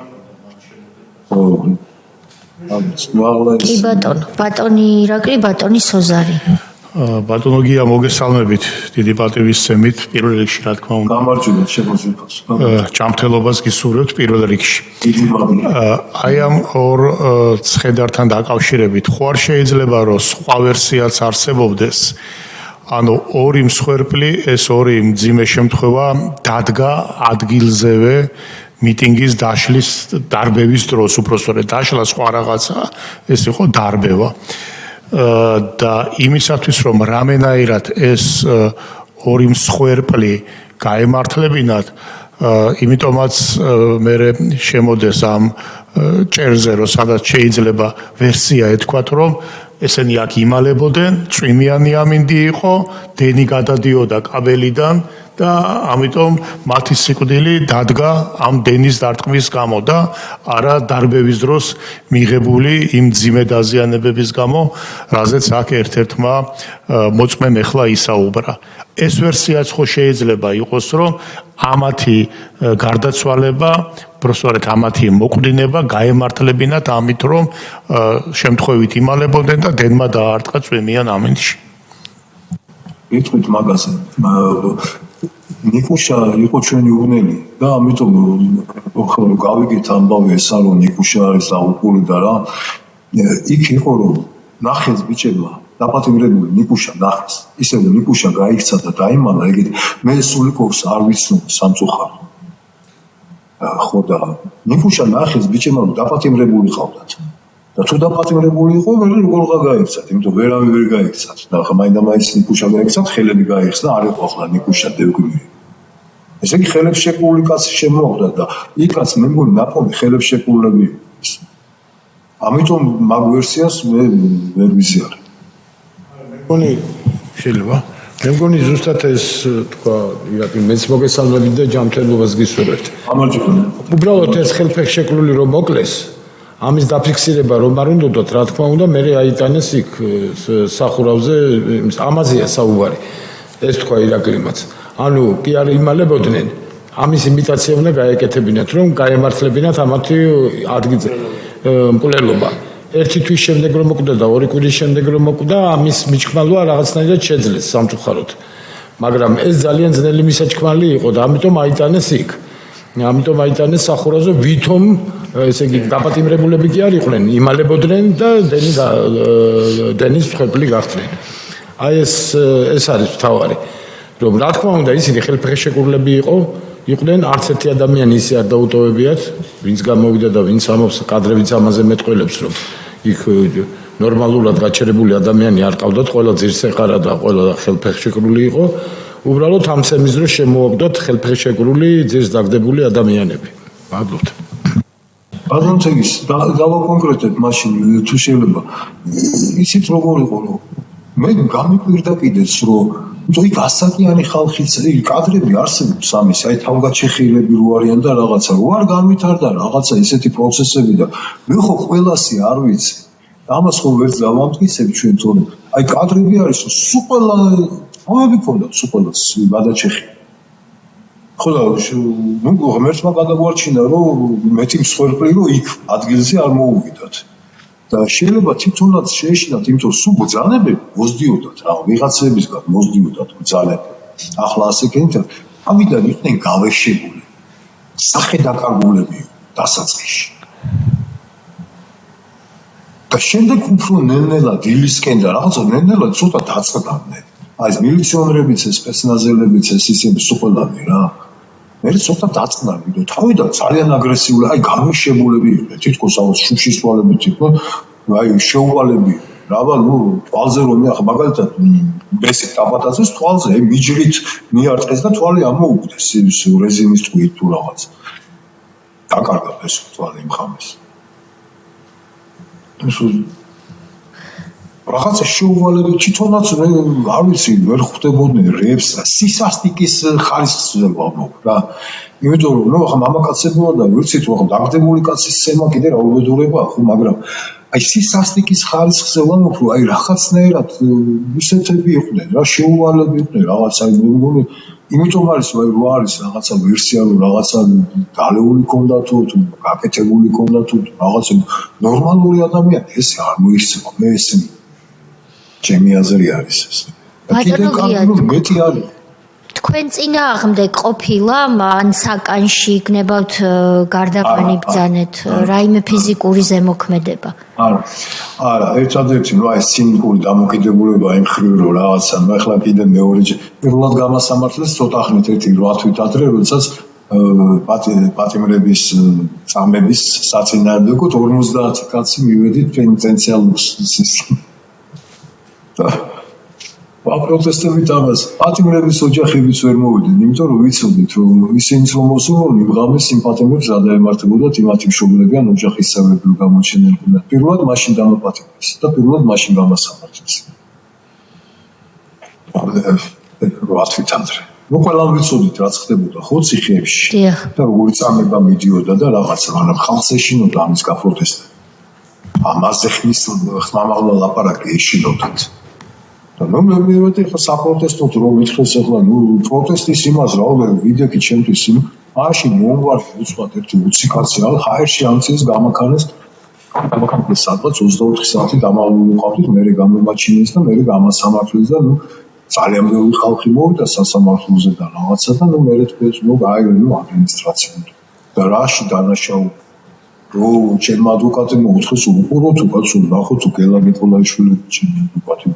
კი ბატონო, ბატონი ირაკლი, ბატონი სოზარი. ბატონო გია მოგესალმებით დიდი პატივისცემით პირველ რიგში რა თქმა უნდა გამარჯვებით შეგვიძლია ჯანმრთელობას გისურვებთ პირველ რიგში დიდი მადლობა აი ამ ორ ცხედართან დაკავშირებით ხო არ შეიძლება რომ სხვა ვერსიაც არსებობდეს ანუ ორი მსხვერპლი ეს ორი მძიმე შემთხვევა დადგა ადგილზევე მიტინგის დაშლის დარბევის დროს უпростоრე დაშლა სხვა რაღაცა ეს იყო დარბევა და იმისათვის რომ რამენაირად ეს ორი მსხვერპლი გაემართლებინათ იმიტომაც მე შემოდეს ამ ჭერზე რომ სადაც შეიძლება ვერსია ეთქვათ რომ ესენი აქ იმალებოდნენ, წვიმიანი ამინდი იყო, დენი გადადიოდა კაბელიდან და ამიტომ მათი სიკვდილი დადგა ამ დენის დარტყმის გამო და არა დარბევის დროს მიღებული იმ ძიმე დაზიანებების გამო, რაზეც აქ ერთ-ერთმა მოწმემ ახლა ისაუბრა. ეს ვერსიაც ხო შეიძლება იყოს, რომ ამათი გარდაცვალება, პროსტორეთ ამათი მოკვდინება გაემართლებინათ ამით, რომ შემთხვევით იმალებოდნენ და დენმა დაარტყა წვიმიან ამინდში. იტყვით მაგაზე. ნიკუშა იყო ჩვენი უგნელი და ამიტომ გავიგეთ ამბავი ესა რომ ნიკუშა არის დაუყური და რა იქ იყო რომ ნახეს ბიჭებმა დაპატიმრებული ნიკუშა ნახეს ისე რომ ნიკუშა გაიქცა და დაიმალა ეგეთ მე სულიკოვს არ ვიცნობ სამწუხარო ხო და ნიკუშა ნახეს ბიჭებმა დაპატიმრებული ყავდათ და თუ დაპატიმრებული იყო მე როგორღა გაიქცათ იმიტომ ვერავინ ვერ გაიქცათ და ხა მაინდა-მაინც ნიკუშა გაიქცათ ხელები გაიხსნა არ იყო ახლა ნიკუშა დებგვირი ესე იგი ხელებს შეკრული კაცი შემოხვდა და იქაც მე მგონი ნაპოვნი ხელებს შეკრულები ის ამიტომ მაგ ვერსიას მე ვერ ვიზიარე მე მგონი შეიძლება მე მგონი ზუსტად ეს თქვა ირაკლი მეც მოგესალმებით და ჯანმრთელობას გისურვებთ გამარჯობა უბრალოდ ეს ხელფეხ შეკრული რომ მოკლეს ამის დაფიქსირება რომ არ უნდათ რა თქმა უნდა მე აიტანეს იქ სახურავზე ამაზეა საუბარი ეს თქვა ირაკლიმაც ანუ კი არ იმალებოდნენ ამის იმიტაცია უნდა გაეკეთებინათ რომ გაემართლებინათ ამათი ადგილზე მკვლელობა ერთი თვის შემდეგ რომ მოკვდა და ორი კვირის შემდეგ რომ მოკვდა ამის მიჩქმალვა რაღაცნაირად შეძლეს სამწუხაროდ მაგრამ ეს ძალიან ძნელი მისაჩქმალი იყო და ამიტომ აიტანეს იქ ამიტომ აიტანეს სახურავზე ვითომ ესე იგი დაპატიმრებულები კი არ იყვნენ იმალებოდნენ და დენის მსხვერპლი გახდნენ აი ეს არის თავარი რომ რა თქმა უნდა ისინი ხელფეხშეკრულები იყვნენ არც ერთი ადამიანი ისე არ დაუტოვებიათ ვინც გამოვიდა და ვინც ამობს კადრებიც ამაზე მეტყველებს რომ იქ ნორმალურად გაჩერებული ადამიანი არ ყავდათ ყველა ძირს ეყარა და ყველა ხელფეხშეკრული იყო უბრალოდ ამ სემის დროს შემოაგდოთ ხელფეხშეკრული ძირს დაგდებული ადამიანები მადლობთ ბატონო წეგის დავაკონკრეტებ მაშინ თუ შეიძლება ისიც როგორ იყო რომ მე გამიკვირდა კიდეც რომ იქ ასაკიანი ხალხიც კადრები არსებობს ამის აი თავგაჩეხილები რო არიან და რაღაცა რო არ განვითარდა რაღაცა ისეთი პროცესები და მე ხო ყველასი არ ვიცი ამას ხო ვერც დავამტკიცებ ჩვენ თორე აი კადრები არის სულ ყველა ამები ქონდა სულ ყველა გადაჩეხი ხო და ნუ ღმერთმა გადაგვარჩინა რომ მეტი მსხვერპლი რომ იქ ადგილზე არ მოუვიდათ და შეიძლება თვითონაც შეეშინათ იმიტომ სულ ბრძანებები მოძდიოდათ რა ვიღაცებისგან მოძდიოდათ ბრძანებები ახლა ასე კენთ ამიდან იყვნენ გავეშებული სახედაკარგულები დასაწყისში და შემდეგ უფრო ნელ-ნელა დილისკენ და რაღაცა ნელ-ნელა ცოტა დაწყდადნენ აი ეს მილიციონერებიც ეს სპეცნაზელებიც ეს ისინი სულ ყველანი რა მე ცოტა დაწყდა ვიდეო თავიდან ძალიან აგრესიული აი გამიშებულები იყვნენ თითქოს აუც შუშის თვალებით იყვნენ აი შეუვალები რაბა ნუ თვალზე რომ მე ახლა მაგალითად ბესით დაბატაცეს თვალზე მიჯრით მიარტყეს და თვალი ამოუგდეს ის რეზინის ტყვით თუ რაღაც დაკარგა ეს თვალი იმ ხამეს რაღაცა შეუვალები თვითონაც არ ვიცი ვერ ხვდებოდნენ რებს სისასტიკის ხარისხზე ვამბობ რა იმიტომ რომ ნუ ახლა მამაკაცებია და ვიცით რომ დაგდებული კაცის სემა კიდე რა უბედურება ხო მაგრამ აი სისასტიკის ხარისხზე ვამბობ რომ აი რაღაცნაირად ისეთები იყვნენ რა შეუვალები იყვნენ რაღაცა მე მგონი იმიტომ არის რომ რა არის რაღაცა ვერსია რომ რაღაცა დალეული ქონდა თუ გაკეთებული ქონდა თუ რაღაცა ნორმალური ადამიანი ეს არ მოიხსება მე ესე ჩემი აზრი არის ეს. ბატონო მეტი არის. თქვენ წინააღმდეგ ყოფილა ან საკანში გნებავთ გარდაყვანი ბრძანეთ რაიმე ფიზიკური ზემოქმედება? არა, ერთადერთი რა ეს ცინიკური დამოკიდებულება იმ ხრივ რომ რაღაცა ახლა კიდე მეორეჯერ პირველად გამასამართლეს ცოტა ხნით ერთი 8 თვით ადრე როდესაც პატიმრების წამების საწინააღმდეგოდ 50 კაცი მივედით პენიტენციალურ სისტემაში. აპროტესტებით ამას პატიმრების ოჯახებიც ვერ მოვიდნენ, იმიტომ რომ ვიცოდით, რომ ისინიც რომ მოსულონ იმ ღამეს სიმპათიებს რა დაემართებოდათ იმათი მშობლები ან ოჯახის წევრები გამოჩენილ. პირველად მაშინ დამაპატიმრეს და პირველად მაშინ გამასამართლეს. რა თვითამდე. ნუ ყველამ ვიცოდით რაც ხდებოდა ხო ციხეებში და როგორი წამება მიდიოდა და რაღაცა, მაგრამ ხალხს ეშინოდა ამის გაპროტესტება. ამაზე ხმის ხმამაღლა ლაპარაკი ეშინოდათ. ნუ მე მივედი ხა საპროტესტოდ რომ მითხეს ახლა ნუ პროტესტის იმას რა ვარ ვიდექი ჩემთვის იმ მაშინ მომვარდი უცბად ერთი 20 კაცი რა ჰაერში ამცეს გამაქანეს სადღაც 24 საათი დამალული ვიყავდით მე გამომაჩინეს და მე გამასამართლეს და ნუ ძალიან ბევრი ხალხი მოვიდა სასამართლოზე და რაღაცა და ნუ მე თქვენს ნუ აი ნუ ადმინისტრაციული და რაში დანაშაული რო ჩემ ადვოკატემ მოუთხეს უყურო თუ კაცო ნახო თუ გელა ნიკოლაიშვილი ჩემ ადვოკატი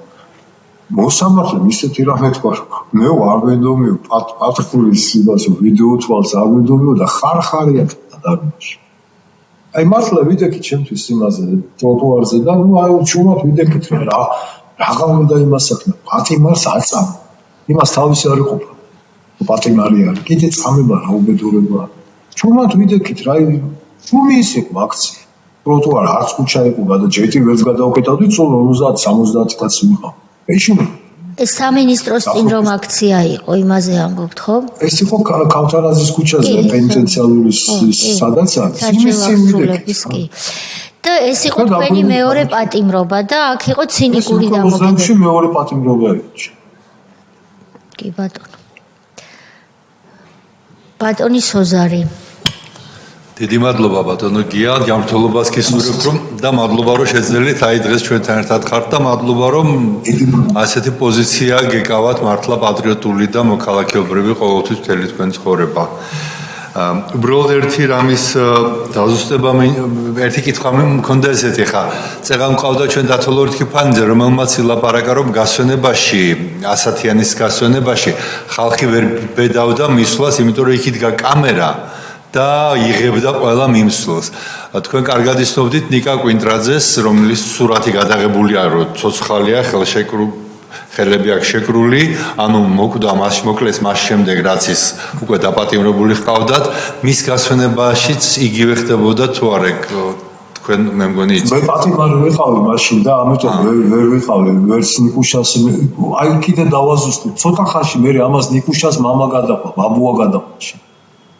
მოსამართლე ისეთი რამე თქვა მე არ ვენდომიო პატრულის იმას ვიდეო თვალს არ ვენდომიო და ხარხარია ადამიანში აი მართლა ვიდექი ჩემთვის იმაზე ტროტუარზე და ნუ აი ჩუმად ვიდექით რა რაღა უნდა იმასაკნა პატიმარს აწამ იმას თავისი არ იყოფა პატიმარი არის კიდე წამება რა უბედურება ჩუმად ვიდექით რა ჩუმი ისე აქცია ტროტუარ არც ქუჩა იყო და ჯეტი ვერც გადავკეტავდი წულ 50-70 კაცი ვიყავ ეს სამინისტროს წინ რომ აქცია იყო იმაზე ამბობთ ხო? ეს იყო ქავთარაძის ქუჩაზე პენიტენციარული სადაცაა იმის წინ ვიდექით და ეს იყო თქვენი მეორე პატიმრობა და აქ იყო ცინიკური დამოკიდებულება. ეს მეორე პატიმრობა იყო. კი ბატონო. ბატონი სოზარი. დიდი მადლობა ბატონო გია, ჯანმრთელობას გისურვებ რომ და მადლობა რომ შეძლეთ აი დღეს ჩვენთან ერთად ხართ და მადლობა რომ ასეთი პოზიცია გეკავათ მართლა პატრიოტული და მოქალაქეობრივი ყოველთვის მთელი თქვენ ცხოვრება. უბრალოდ ერთი რამის დაზუსტება ერთი კითხვა მქონდა ესეთი ხა წეღა მყავდა ჩვენ დათოლორი თქიფანიძე რომელმაც ილაპარაკა რომ გასვენებაში ასათიანის გასვენებაში ხალხი ვერ ბედავდა მისვლას იმიტომ რომ იქ იდგა კამერა და იღებდა ყველა მიმსვლას თქვენ კარგად იცნობდით ნიკა კვინტრაძეს რომლის სურათი გადაღებულია რომ ცოცხალია ხელები აქვს შეკრული, ანუ მოკვდა მას მოკლეს მას შემდეგ რაც ის უკვე დაპატიმრებული ჰყავდათ, მის გასვენებაშიც იგივე ხდებოდა თუ არა თქვენ მე მგონი იცით. მე პატიმარი ვიყავი მაშინ და ამიტომ ვერ ვიყავი ვერც ნიკუშას აი კიდე დავაზუსტებ. ცოტა ხანში მე ამას ნიკუშას მამა გადაყვა, ბაბუა გადაყვა.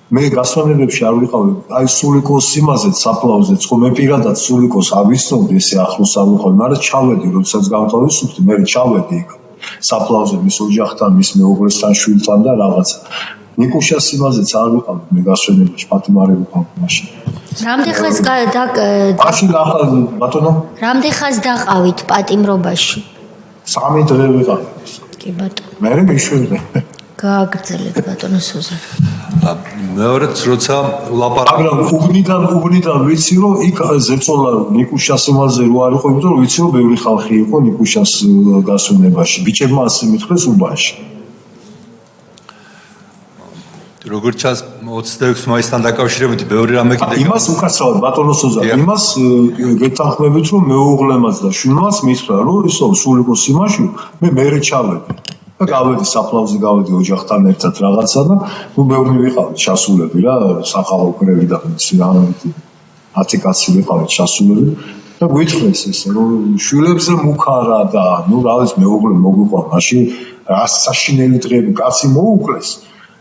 მე გასვენებებში არ ვიყავი, აი სულიკოს იმაზე საფლავზეც ხო მე პირადად სულიკოს არ ვიცნობდი ესე ახლოს არ ვიყავი, მაგრამ ჩავედი როდესაც გამთავისუფლდი, მე ჩავედი იქ. საფლავზე მის ოჯახთან, მის მეუღლესთან, შვილთან და რაღაცა. ნიკუშას იმაზეც არ ვიყავი მე გასვენებაში, პატიმარი ვიყავი მაშინ. რამდენ ხანს მაშინ ბატონო? რამდენ ხანს დაყავით პატიმრობაში? 3 დღე ვიყავი. კი ბატონო. მე მიშვიდე. გააგრძელეთ ბატონო სოზარი. მეორეც როცა ლაპარაკი მაგრამ უგნიდან ვიცი რომ იქ ზეწოლა ნიკუშას იმაზე რო არ იყო, იმიტომ რომ ვიცი რომ ბევრი ხალხი იყო ნიკუშას გასვენებაში. ბიჭებმა ასე მითხრეს უბანში. როგორც ჩანს 26 მაისთან დაკავშირებით ბევრი რამე კიდე იმას უკაცრავად ბატონო სოზარი, იმას გეთანხმებით რომ მეუღლემაც და შვილმაც მითხრა რომ ისო სულიკოს იმაში მე ჩავედი. და გავედი საფლავზე გავედი ოჯახთან ერთად რაღაცა და ნუ ბევრი ვიყავით ჩასულები რა სახალხო კრები და სიამოვნებით 10 კაცი ვიყავით ჩასულები და გვითხრეს ეს რომ შვილებზე მუქარა და ნუ რა ვიცი მეუღლე მოგვიყვა მაშინ რა საშინელი დღეები კაცი მოუკლეს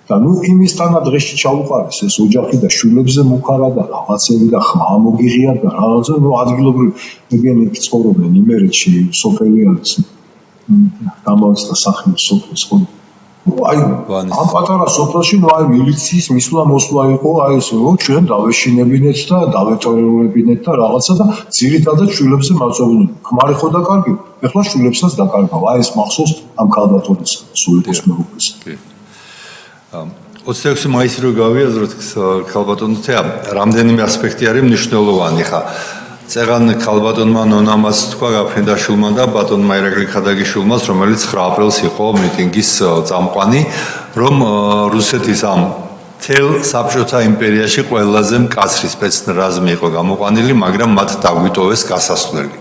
და ნუ იმისთანა დღეში ჩაუყარეს ეს ოჯახი და შვილებზე მუქარა და რაღაცები და ხმა მოგიღია და რაღაცა ნუ ადგილობრივი ეგენი ცხოვრობენ იმერეთში სოფელი არის გამოსწა სახლის სოფლის ხო აი ამ პატარა სოფელში ნუ აი მილიციის მისვლა მოსვლა იყო აი ეს რომ ჩვენ დავეშინებინეთ და დავეტორებინეთ და რაღაცა და ძირითადად შვილებზე მაწვეული ქმარი ხო და კარგი ეხლა შვილებსაც დაკარგავ აი ეს მახსოვს ამ ქალბატონის სულიკოს მეუღლეს 26 მაისი რო გავიაზროთ ქალბატონო თეა რამდენიმე ასპექტი არის მნიშვნელოვანი ხა წეღან ქალბატონმა ნონამას თქვა გაფრინდაშვილმა და ბატონმა ირაკლი ხადაგიშვილმას რომელიც 9 აპრილს იყო მიტინგის წამყვანი რომ რუსეთის ამ თელ საბჭოთა იმპერიაში ყველაზე მკაცრი სპეცნაზი იყო გამოყვანილი, მაგრამ მათ დაგვიტოვეს გასასვლელი.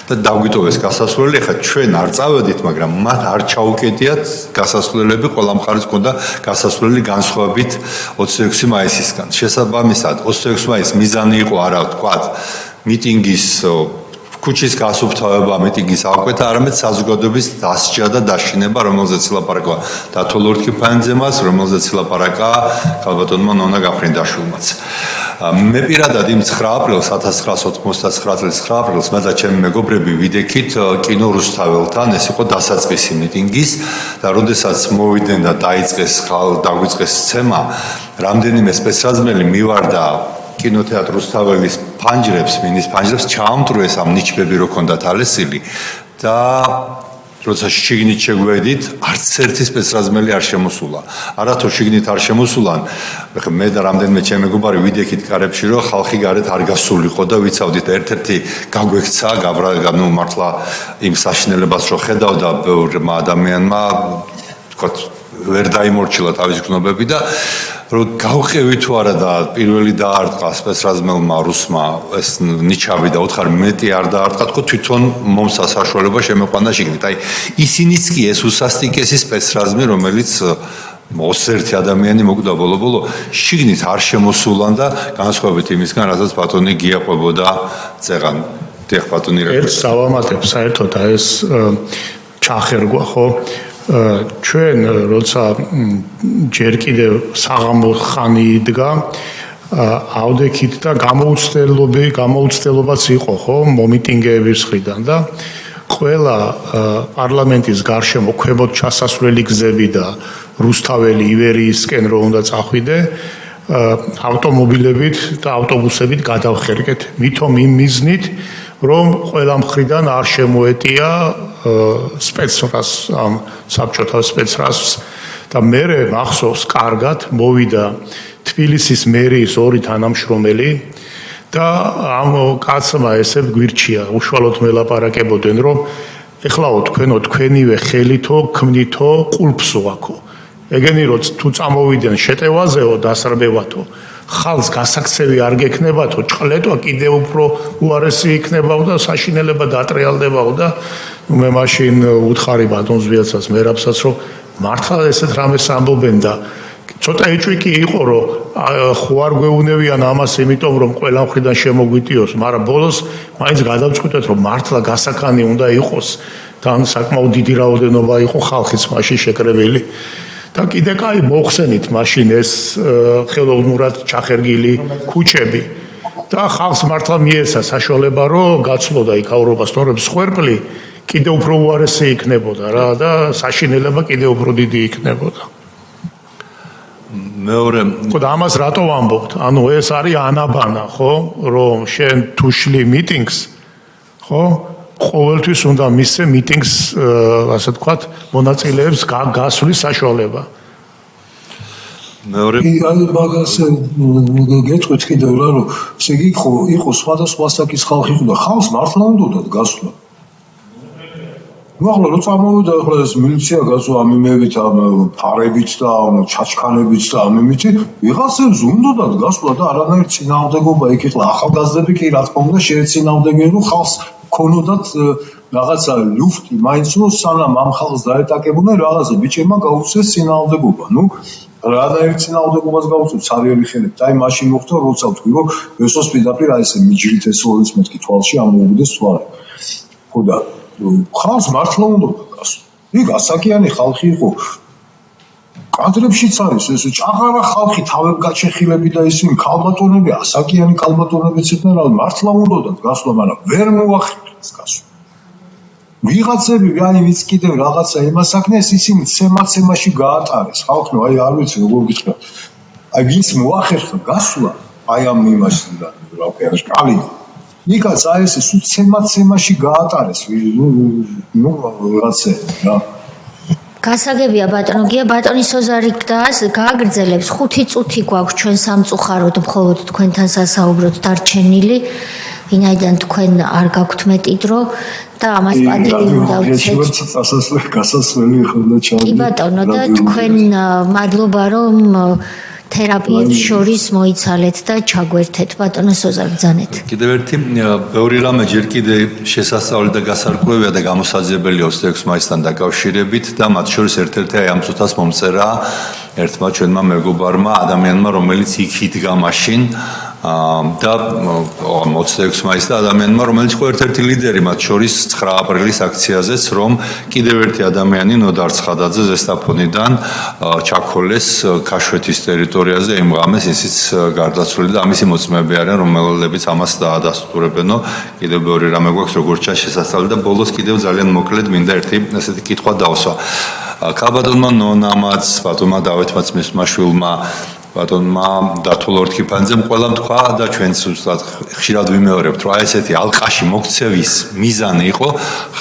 და დაგვიტოვეს გასასვლელი, ხა ჩვენ არ წავედით, მაგრამ მათ არ ჩაუკეტიათ გასასვლელები, ყველა მხარეს ჰქონდა გასასვლელი განსხვავებით 26 მაისისგან. შესაბამისად, 26 მაისის მიზანი იყო არა ვთქვათ, მიტინგის ქუჩის გასუფთავება, მიტინგის აღკვეთა, არამედ საზოგადოების დასჯა და დაშინება, რომელზეც ლაპარაკა დათო ლორთქიფანიძემაც, რომელზეც ლაპარაკა ქალბატონმა ნონა გაფრინდაშვილმაც. მე პირადად იმ 9 აპრილს 1999 წლის 9 აპრილს მე და ჩემი მეგობრები ვიდექით კინო რუსთაველთან, ეს იყო დასაწყისი მიტინგის და როდესაც მოვიდნენ და დაგვიწყეს სცემა, რამდენიმე სპეცრაზმელი მივარდა კინოთეატრ რუსთაველის ფანჯრებს, მინის ფანჯრებს ჩაამტვრეს ამ ნიჩბები რო ქონდათ ალესილი და როცა შიგნით შეგვედით, არც ერთი სპეცრაზმელი არ შემოსულა. არათუ შიგნით არ შემოსულან, მე და რამდენიმე ჩემი მეგობარი ვიდექით კარებში, რომ ხალხი გარეთ არ გასულიყო და ვიცავდით ერთ-ერთი გაგვექცა, მართლა იმ საშინელებას რო ხედავდა ბევრმა ადამიანმა, ვთქვათ, ვერ დაიმორჩილა თავისი გრძნობები და რომ გავყევი თუ არა და პირველი დაარტყა სპეცრაზმელმა რუსმა ეს ნიჩაბი და 4 მეტი არ დაარტყა, თქო თვითონ მომსა საშუალება შემეყვანა შიგნით. აი ისინიც კი ეს უსასტიკესი სპეცრაზმი, რომელიც 21 ადამიანი მოკვდა ბოლო-ბოლო შიგნით არ შემოსულან და განსხვავებით იმისგან, რასაც ბატონი გიაყვებოდა წეღან. დიახ ბატონი რა. ერთ სავამატებ საერთოდ ეს ჩახერგვა ხო? ჩვენ როცა ჯერ კიდევ საღამო ხანი იდგა ავდექით და გამოუცდელობაც იყო ხო მომიტინგეების მხრიდან და ყველა პარლამენტის გარშემო ქვემოთ ჩასასვლელი გზები და რუსთაველი ივერიისკენ რო უნდა წახვიდე ავტომობილებით და ავტობუსებით გადავხერგეთ მithom იმ მიზნით რომ ყველა მხრიდან არ შემოეტია სპეცრაზს ამ საბჭოთა სპეცრაზს და მე მახსოვს კარგად მოვიდა თბილისის მერიის 2 თანამშრომელი და ამ კაცმა ესე გვირჩია უშუალოდ მელაპარაკებოდნენ რომ ეხლაო თქვენივე ხელითო ქმნითო ყულფსო აქო ეგენი რომ თუ წამოვიდნენ შეტევაზეო დასრბევათო ხალხს გასაქცევი არ გექნებათო ჭყლეტვა კიდევ უფრო უარესი იქნებაო და საშინელება დატრიალდებაო და მე მაშინ უთხარი ბატონს ვიაცას მერაბსაც რომ მართლა ესეთ რამეს ამბობენ და ცოტა ეჭვიკი იყო რომ ხო არ გვეუნევიან ამას იმიტომ რომ ყველა მხრიდან შემოგვიტიოს მაგრამ ბოლოს მაინც გადავწყვიტეთ რომ მართლა გასაქანი უნდა იყოს და საკმაოდ დიდი რაოდენობა იყო ხალხის მაშინ შეკრებილი და კიდე კაი მოხსენით მაშინ ეს ხელოვნურად ჩახერგილი ქუჩები და ხალხს მართლა მიეცა საშუალება რომ გაცლოდა იქ აურობას თორემ სხვერპლი კიდე უფრო უარესი იქნებოდა რა და საშინელება კიდე უფრო დიდი იქნებოდა მეორე ხო და ამას რატო ვამბობთ ანუ ეს არის ანაბანა ხო რომ შენ თუშლი მიტინგს ხო ყოველთვის უნდა მისცე მიტინგს ასე ვთქვათ მონაწილეებს გასვლის საშუალება მეორე აი მაგას გეტყვით კიდევ რა რომ ესე იგი იყო სხვადასხვა საკის ხალხი ხო და ხალხს მართლა უნდათ გასვლა ახლა რო წამოვიდა ახლა ეს მილიცია გასვა ამ იმებით ამ ფარებით და ამ ჩაჩქანებით და ამ იმით ვიღაცებს უნდათ გასვლა და არანაირ წინააღმდეგობა იქ ახლა ახალგაზრდები კი რა თქმა უნდა შეეცინააღმდეგენ რომ ხალხს ქონოდათ რაღაცა ლუფტი მაინც რომ სანამ ამ ხალხს დაეტაკებოდნენ რაღაცა ბიჭებმა გაუწეს წინააღმდეგობა ნუ რანაირ წინააღმდეგობას გაუწევთ სარიელი ხელით და აი მაშინ მოხდა როცა ვთქვი რომ ესოს პირდაპირ აი ესე მიჯრით ეს ორი მეთქი თვალში ამოუგდეს თვალი ხო და ხალხს მართლა უნდა გასვლა. იქ ასაკიანი ხალხი იყო. კადრებშიც არის ეს ჭაღარა ხალხი თავებგაჩეხილები და ისინი ქალბატონები, ასაკიანი ქალბატონებიც იყვნენ, რა მართლა უნდათ გასვლა, მაგრამ ვერ მოახერხეს გასვლა. ვიღაცები აი ვიც კიდევ რაღაცა იმასაკნეს ისინი ცემაცემაში გაატარეს. ხალხო აი არ ვიცი როგორ გითხრა. აი ვინც მოახერხა გასვლა, აი ამ იმაში და რა ვქია შკალი იქაც აი ეს ცემაცემაში გაატარეს ნუ რაღაცე რა გასაგებია ბატონო გია ბატონი სოზარი გააგრძელებს 5 წუთი გვაქვს ჩვენ სამწუხაროდ მხოლოდ თქვენთან სასაუბროთ დარჩენილი ვინაიდან თქვენ არ გაქვთ მეტი დრო და ამას პატივი უნდა ვცეთ გასასვლელი ხონდა ჩავდი კი ბატონო და თქვენ მადლობა რომ თერაპიებს შორის მოიცალეთ და ჩაგვერთეთ ბატონო სოზარ ბრძანეთ. კიდევ ერთი ბევრი რამე ჯერ კიდე შესასწავლი და გასარკვევია და გამოსაძიებელი 26 მაისთან დაკავშირებით და მათ შორის ერთ-ერთი აი ამ წუთას მომწერა ერთმა ჩვენმა მეგობარმა ადამიანმა, რომელიც იქ იდგა მაშინ და 26 მაისს და ადამიანმა, რომელიც ხო ერთ-ერთი ლიდერი მათ შორის 9 აპრილის აქციაზეც, რომ კიდევ ერთი ადამიანი ნოდარ ცხადაძე ზესტაფონიდან ჩაქოლეს ქაშვეთის ტერიტორიაზე იმ ღამეს, ისიც გარდაცვლილი და ამისი მოწმეები არიან, რომელებიც ამას დაადასტურებენო. კიდევ ბევრი რამე გვაქვს როგორც ჩანს შესასწავლი და ბოლოს კიდევ ძალიან მოკლედ მინდა ერთი ესეთი კითხვა დავსვა. ქალბატონმა ნონამაც, ბატონმა დავითმაც მისმა შვილმა ბატონმა დათულ ორთქიფანძემ ყველამ თქვა და ჩვენც უბრალოდ ხშირად ვიმეორებთ, რომ აი ესეთი ალყაში მოქცევის მიზანი იყო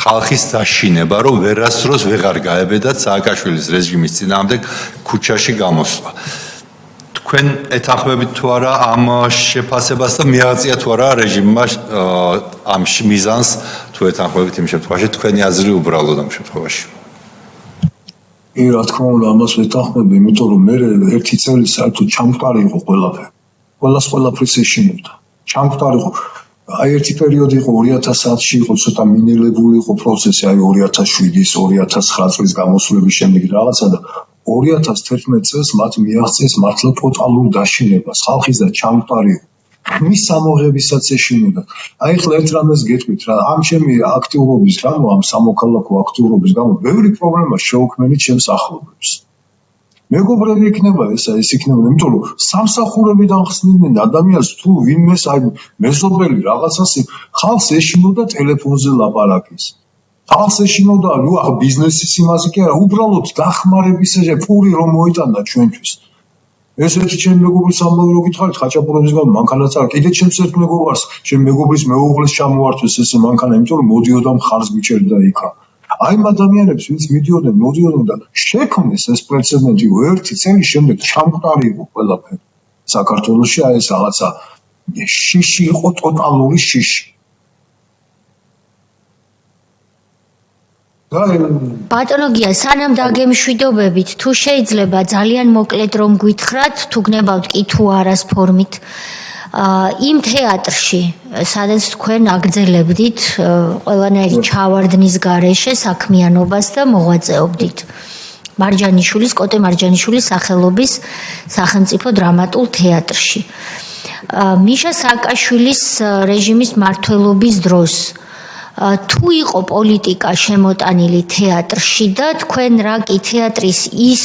ხალხის დაშინება, რომ ვერასდროს ვეღარ გაებედათ სააკაშვილის რეჟიმის წინააღმდეგ ქუჩაში გამოსვლა. თქვენ ეთანხმებით თუ არა ამ შეფასებას და მიაღწია თუ არა რეჟიმმა ამ მიზანს თუ ეთანხმებით იმ შემთხვევაში თქვენი აზრი უბრალოდ ამ შემთხვევაში? რა თქმა უნდა ამას ვეთანხმები, იმიტომ რომ მე ერთი წელი საერთოდ ჩამკვდარი იყო ყველაფერი. ყველაფრის ეშინოდა. ჩამკვდარი იყო. აი ერთი პერიოდი იყო 2010-ში იყო ცოტა მინელებული იყო პროცესი, აი 2007-ის, 2009 წლის გამოსვლების შემდეგ რაღაცა და 2011 წელს მათ მიაღწიეს მართლა ტოტალურ დაშინებას. ხალხის და ჩამკვდარი იყო. მის სამოღებისაც ეშინოდა. აი ხლა ერთ რამეს გეტყვით რა, ამ ჩემი აქტიურობის გამო, ამ სამოქალაქო აქტიურობის გამო, ბევრი პრობლემა შეუქმნელი ჩემს ახლობლებს. მეგობრები იქნება ესა, ეს იქნება, იმიტომ რომ სამსახურებიდან ხსნიდნენ ადამიანს თუ ვინმეს აი მეზობელი რაღაცას ხალხს ეშინოდა ტელეფონზე ლაპარაკის. ხალხს ეშინოდა, ნუ ახ ბიზნესის იმაზე კი არა, უბრალოდ დახმარების პური რომ მოიტანდა ჩვენთვის. ესეთი ჩემი მეგობრის ამბავი რო გითხარით ხაჭაპურების გამო მანქანაც არ კიდე ჩემს ერთ მეგობარს ჩემი მეგობრის მეუღლეს ჩამოართვეს ესე მანქანა იმიტომ რომ მოდიოდა მხარს მიჭერდა იქა აი ამ ადამიანებს ვინც მოდიოდნენ და შექმნეს ეს პრეცედენტი ერთი წელი შემდეგ ჩამკვდარი იყო ყველაფერი საქართველოში აი ეს რაღაცა შიში იყო ტოტალური შიში ბატონო გია, სანამ დაგემშვიდობებით, თუ შეიძლება ძალიან მოკლედ რომ გითხრათ, თუ გნებავთ კი თუ არას ფორმით, იმ თეატრში, სადაც თქვენ აგრძელებდით ყველანაირი ჩავარდნის გარეშე საქმიანობას და მოღვაწეობდით. კოტე მარჯანიშვილის სახელობის სახელმწიფო დრამატულ თეატრში. მიშა სააკაშვილის რეჟიმის მმართველობის დროს თუ იყო პოლიტიკა შემოტანილი თეატრში და თქვენ რა კი თეატრის ის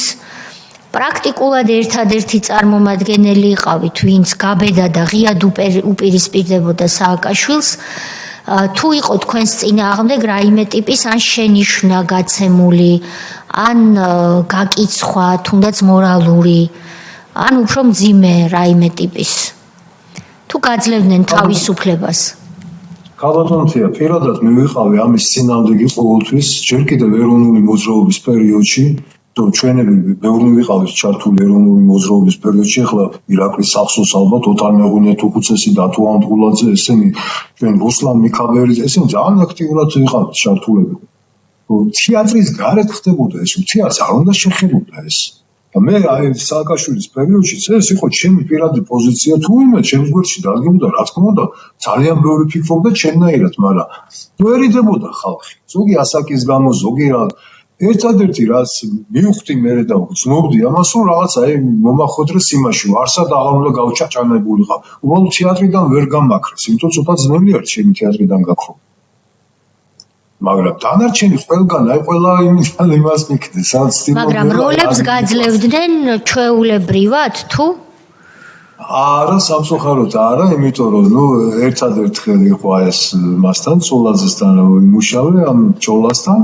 პრაქტიკულად ერთადერთი წარმომადგენელი იყავით, ვინც გაბედა და ღიად უპირისპირდებოდა სააკაშვილს, თუ იყო თქვენს წინააღმდეგ რაიმე ტიპის ან შენიშვნა გაცემული, ან გაკიცხვა, თუნდაც მორალური, ან უფრო მძიმე რაიმე ტიპის, თუ გაძლევდნენ თავისუფლებას. ქალბატონთია, პირადად მე ვიყავი ამის წინააღმდეგი ყოველთვის, ჯერ კიდევ ეროვნული მოძრაობის პერიოდში, რომ ჩვენები ბევრი ვიყავით ჩართული ეროვნული მოძრაობის პერიოდში, ახლა ირაკლის სახსოვს ალბათ ოთარ მეღუნიათ უხუცესი, დათო ამტყულაძე, ესენი, ჩვენ რუსლან მიქაბერიძე, ესენი ძალიან აქტიურად ვიყავით ჩართულები. თეატრის გარეთ ხდებოდა ეს, თეატრს არ უნდა შეხებოდა ეს. მე აი სააკაშვილის პერიოდში ეს იყო ჩემი პირადი პოზიცია თუ ვინმე ჩემს გვერდში დადგებოდა რა თქმა უნდა ძალიან ბევრი ფიქრობდა ჩემნაირად მაგრამ ვერ იდებოდა ხალხი ზოგი ასაკის გამო ზოგი რა ერთადერთი რაც მივხვდი მე და ვცნობდი ამას რომ რაღაც აი მომახვედრეს იმაში ვარსად აღარ უნდა გავჩაჭანებულიყავ უბრალოდ თეატრიდან ვერ გამაქრეს იმიტომ ცოტა ძნელი არის ჩემი თეატრიდან გაქრო მაგრამ დანარჩენი ყველგან აი ყველა იმას მიქნეს ან სტიმულს მაგრამ როლებს გაძლევდნენ ჩვეულებრივად თუ არა სამწუხაროდ არა იმიტომ რომ ნუ ერთადერთხელ იყო ეს მასთან ცოლაძესთან იმუშავე ამ ჭოლასთან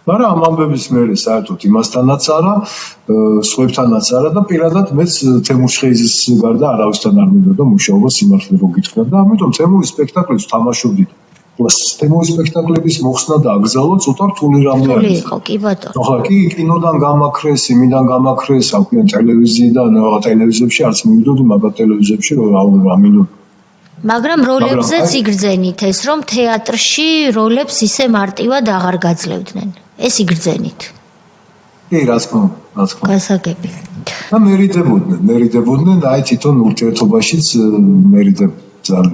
მაგრამ ამ ამბების მერე საერთოდ იმასთანაც არა სხვებთანაც არა და პირადად მეც თემურ შხეიზის გარდა არავისთან არ მინდოდა მუშაობა სიმართლე რო გითხრა და ამიტომ თემური სპექტაკლებს თამაშობდი თემური სპექტაკლების მოხსნა და აგზავნა ცოტა რთული რამე არის. იყო, კი ბატონო. ახლა კი კინოდან გამაქრეს, იმიდან გამაქრეს, აკვიან ტელევიზიიდან, ტელევიზიებში არც მივიდოდი, მაგრამ ტელევიზიებში რა მინდოდა. მაგრამ როლებზეც იგრძენით ეს, რომ თეატრში როლებს ისე მარტივად აღარ გაძლევდნენ. ეს იგრძენით. კი, რა თქმა უნდა. გასაგები. და მერიდებოდნენ, აი თვითონ ურთიერთობაშიც მერიდებდნენ.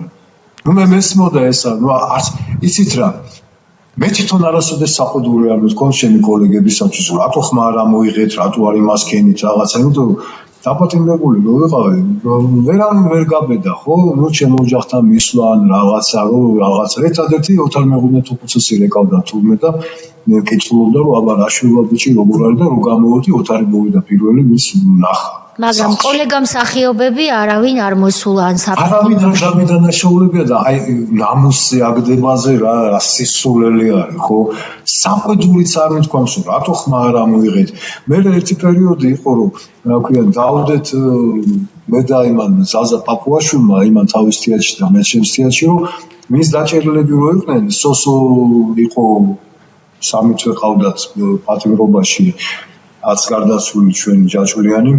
მე მესმოდა ესა, არც იცით რა. მე თვითონ არასოდეს საყუდური არ მეთქონ ჩემი კოლეგებისათვის, რატო ხმა არ ამოიღეთ, რატო არ იმას ქენით რაღაცა, იმიტომ დაპატიმრებული რო ვიყავი, ვერავინ ვერ გაბედა, ხო? ჩემ ოჯახთან მისვლა ან რაღაცა, ერთადერთი ოთარ მეღვინეთო პროცესი რეკავდა თურმე და კითხულობდა, რომ აბა რა შევა ბიჭი როგორ არის და რო გამოვიდი, ოთარი მოვიდა პირველი მის ნახა. მაგრამ კოლეგამ მსახიობები არავინ არ მოსულა ან არავინ არ გამიდანაშაულებია და აი ნამუსზე აგდებაზე რა სისულელი არის, ხო? საყედურიც არ მithქვამს, რატო ხმა არ ამოიღეთ. მე ერთი პერიოდი იყო, რომ რა ქვია, დავდეთ მე და იმან ზაზა პაპუაშვილმა, იმან თავის თეატრში და მე ჩემს თეატრში, რომ მის დაჭერილები რო იყვნენ, სოსო იყო 3 თვე ყავდათ პატიმრობაში, აც გარდაცვლილი ჩვენი ჯაჭვიანი.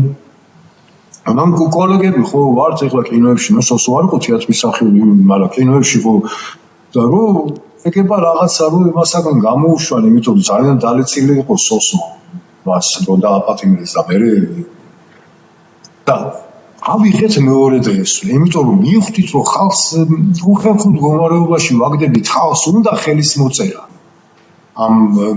მაგრამ კოლეგები ხო ვართ ეხლა კინოებში, სოსო არ იყო თეატრის მსახიობი, მაგრამ კინოებში ხო და რომ ეგება რაღაცა რომ იმასაგან გამოუშვან, იმიტომ რომ ძალიან დალეცილი იყო სოსო. მას რო დააპატიმრეს და მე და ავიღეთ მეორე დღეს, იმიტომ რომ მივხვდით რომ ხალხს უხერხო მდგომარეობაში ვაგდებით, ხალხს უნდა ხელის მოწერა. ამ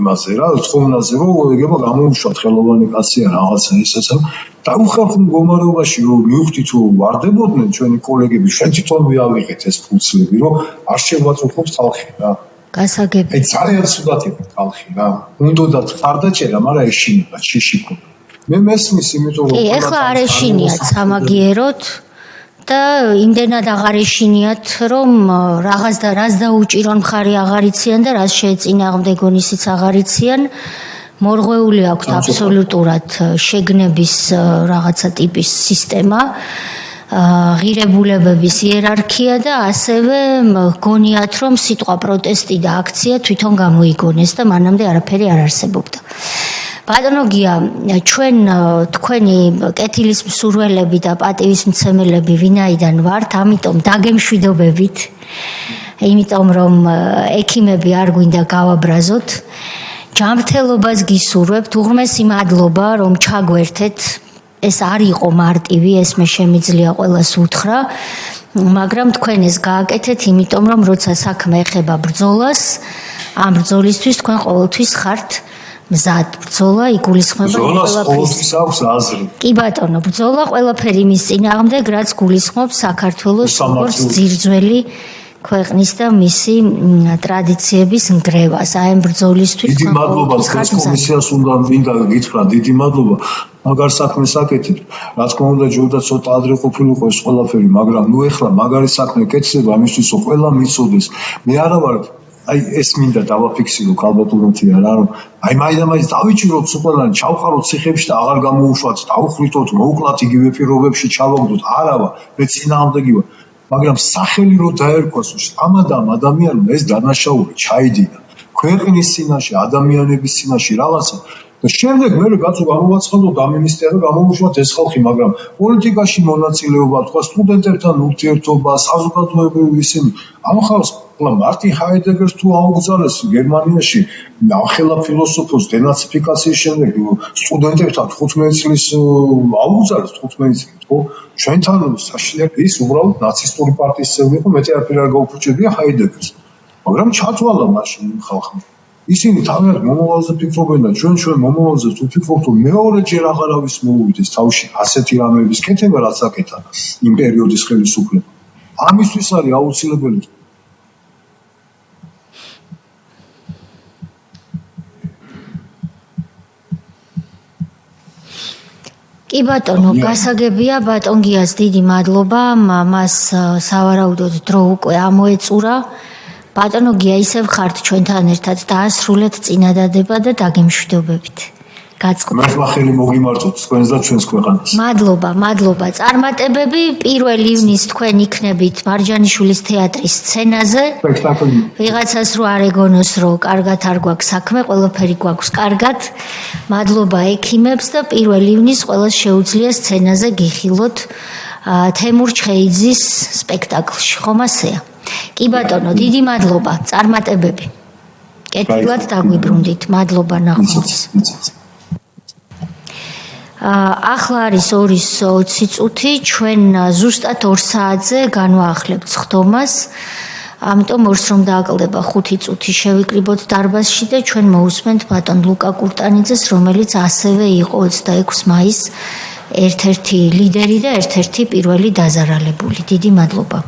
მასე რა თხოვნაზე რომ ეგება გამოუშვათ ხელოვანი კაცია რაღაცა ისეცა და უხერხო მდგომარეობაში რომ მივხვდით რომ ვარდებოდნენ ჩვენი კოლეგები, ჩვენ თვითონ ვიავიღეთ ეს ფულცლები, რომ არ შევაწუხოთ ხალხი რა. გასაგები. აი ძალიან ცუდად იყო ხალხი რა. უნდათ ხარდაჭერა, მაგრამ ეშინება, შიშიკო. მე მესმის, იმიტომ რომ ეხლა არ ეშინიათ სამაგიეროდ და იმდენად აღარ ეშინიათ, რომ რაღაც და რას დაუჭირონ მხარი აღარ იციან და რას შეეწინააღმდეგონ ისიც აღარ იციან. მორღვეული აქვთ აბსოლუტურად შეგნების რაღაცა ტიპის სისტემა, ღირებულებების იერარქია და ასევე გონიათ, რომ სიტყვა პროტესტი და აქცია თვითონ გამოიგონეს და მანამდე არაფერი არ არსებობდა. ბატონო გია, ჩვენ თქვენი კეთილის მსურველები და პატივისმცემელები ვინაიდან ვართ, ამიტომ დაგემშვიდობებით, იმიტომ რომ ექიმები არ გვინდა გავაბრაზოთ. ჯანმრთელობას გისურვებთ, უღრმესი მადლობა, რომ ჩაგვერთეთ. ეს არ იყო მარტივი, ეს მე შემიძლია ყველას უთხრა, მაგრამ თქვენ ეს გააკეთეთ, იმიტომ რომ როცა საქმე ეხება ბრძოლას, ამ ბრძოლისთვის თქვენ ყოველთვის ხართ მზად. ბრძოლა იგულისხმება ყველაფერს აქვს აზრი. კი ბატონო, ბრძოლა ყველაფერი იმის წინააღმდეგ, რაც გულისხმობს საქართველოს როგორც ძირძველი ქვეყნის და მისი ტრადიციების ნგრევას. აი ამ ბრძოლისთვის დიდი მადლობა თქვენს კომისიას უნდა გითხრა, დიდი მადლობა. მაგარ საქმეს აკეთებთ. რა თქმა უნდა, ჯობდა ცოტა ადრე ყოფილიყო ეს ყველაფერი, მაგრამ ნუ ეხლა მაგარი საქმე კეთდება, ამისთვის რომ ყველა მიცოდეს. მე არა ვარ აი ეს მინდა დავაფიქსირო ქალბატონოთია რა, რომ აი მაინც დავიჭიროთ ყველანი, ჩავყაროთ ციხეებში და აღარ გამოუშვათ, დავხრიტოთ, მოუკლათ იგივე პირობებში ჩავაგდოთ. არავა, მე წინააღმდეგი ვარ. მაგრამ სახელი რო დაერქვას ამ ადამიანმა ეს დანაშაული ჩაიდინა ქვეყნის წინაშე, ადამიანების წინაშე რაღაცა და შემდეგ მე კაცო გამოვაცხადოთ ამ მინისტრია გამოუშვათ ეს ხალხი, მაგრამ პოლიტიკაში მონაწილეობა, თქვა სტუდენტებთან ურთიერთობა, საზოგადოებრივი ისინი ამ ხალხს მარტინ ჰაიდეგერს თუ აუგზავნეს გერმანიაში ახლა ფილოსოფოს დენაციფიკაციის შემდეგ სტუდენტებთან 15 წლის აუგზავნეს 15 წლის ხო ჩვენთან საშინელი ის უბრალოდ ნაცისტური პარტიის წევრი იყო, მეტი არაფერი არ გაუფუჭებია ჰაიდეგერს, მაგრამ ჩათვალა მაშინ ხალხმა. ისინი თავიანთ მომავალზე ფიქრობენ და ჩვენ მომავალზე თუ ფიქრობთ, რომ მეორეჯერ აღარავის მოუვიდეს თავში ასეთი რამეების კეთება, რაც აკეთა იმ პერიოდის ხელისუფლება. ამისთვის არის აუცილებელი. კი ბატონო, გასაგებია, ბატონ გიას დიდი მადლობა, მას სავარაუდოდ დრო უკვე ამოეწურა. ბატონო გია, ისევ ხართ ჩვენთან ერთად, დაასრულეთ წინადადება და დაგემშვიდობებით. გაწყობთ. მართლა ხელი მოგიმართოთ თქვენს და ჩვენს ქვეყანას. მადლობა. წარმატებები 1 ივნისს თქვენ იქნებით მარჯანიშვილის თეატრის სცენაზე. სპექტაკლი. ვიღაცას რო არ ეგონოს, რომ კარგად არ გვაქვს საქმე, ყველაფერი გვაქვს კარგად. მადლობა ექიმებს და 1 ივნისს ყველას შეუძლია სცენაზე გიხილოთ თემურ ჩხეიძის სპექტაკლში, ხომ ასეა? კი ბატონო, დიდი მადლობა, წარმატებები. კეთილად დაგვიბრუნდით. მადლობა ნახვამდის. ახლა არის 2:20 წუთი, ჩვენ ზუსტად 2 საათზე განვაახლებთ სხდომას. ამიტომ ორს რომ დააკლდება 5 წუთი შევიკრიბოთ დარბაზში და ჩვენ მოусმენთ ბატონ ლუკა კურტანიძეს, რომელიც ასევე იყო 26 მაისს ერთ-ერთი ლიდერი და ერთ-ერთი პირველი დაზარალებული. დიდი მადლობა.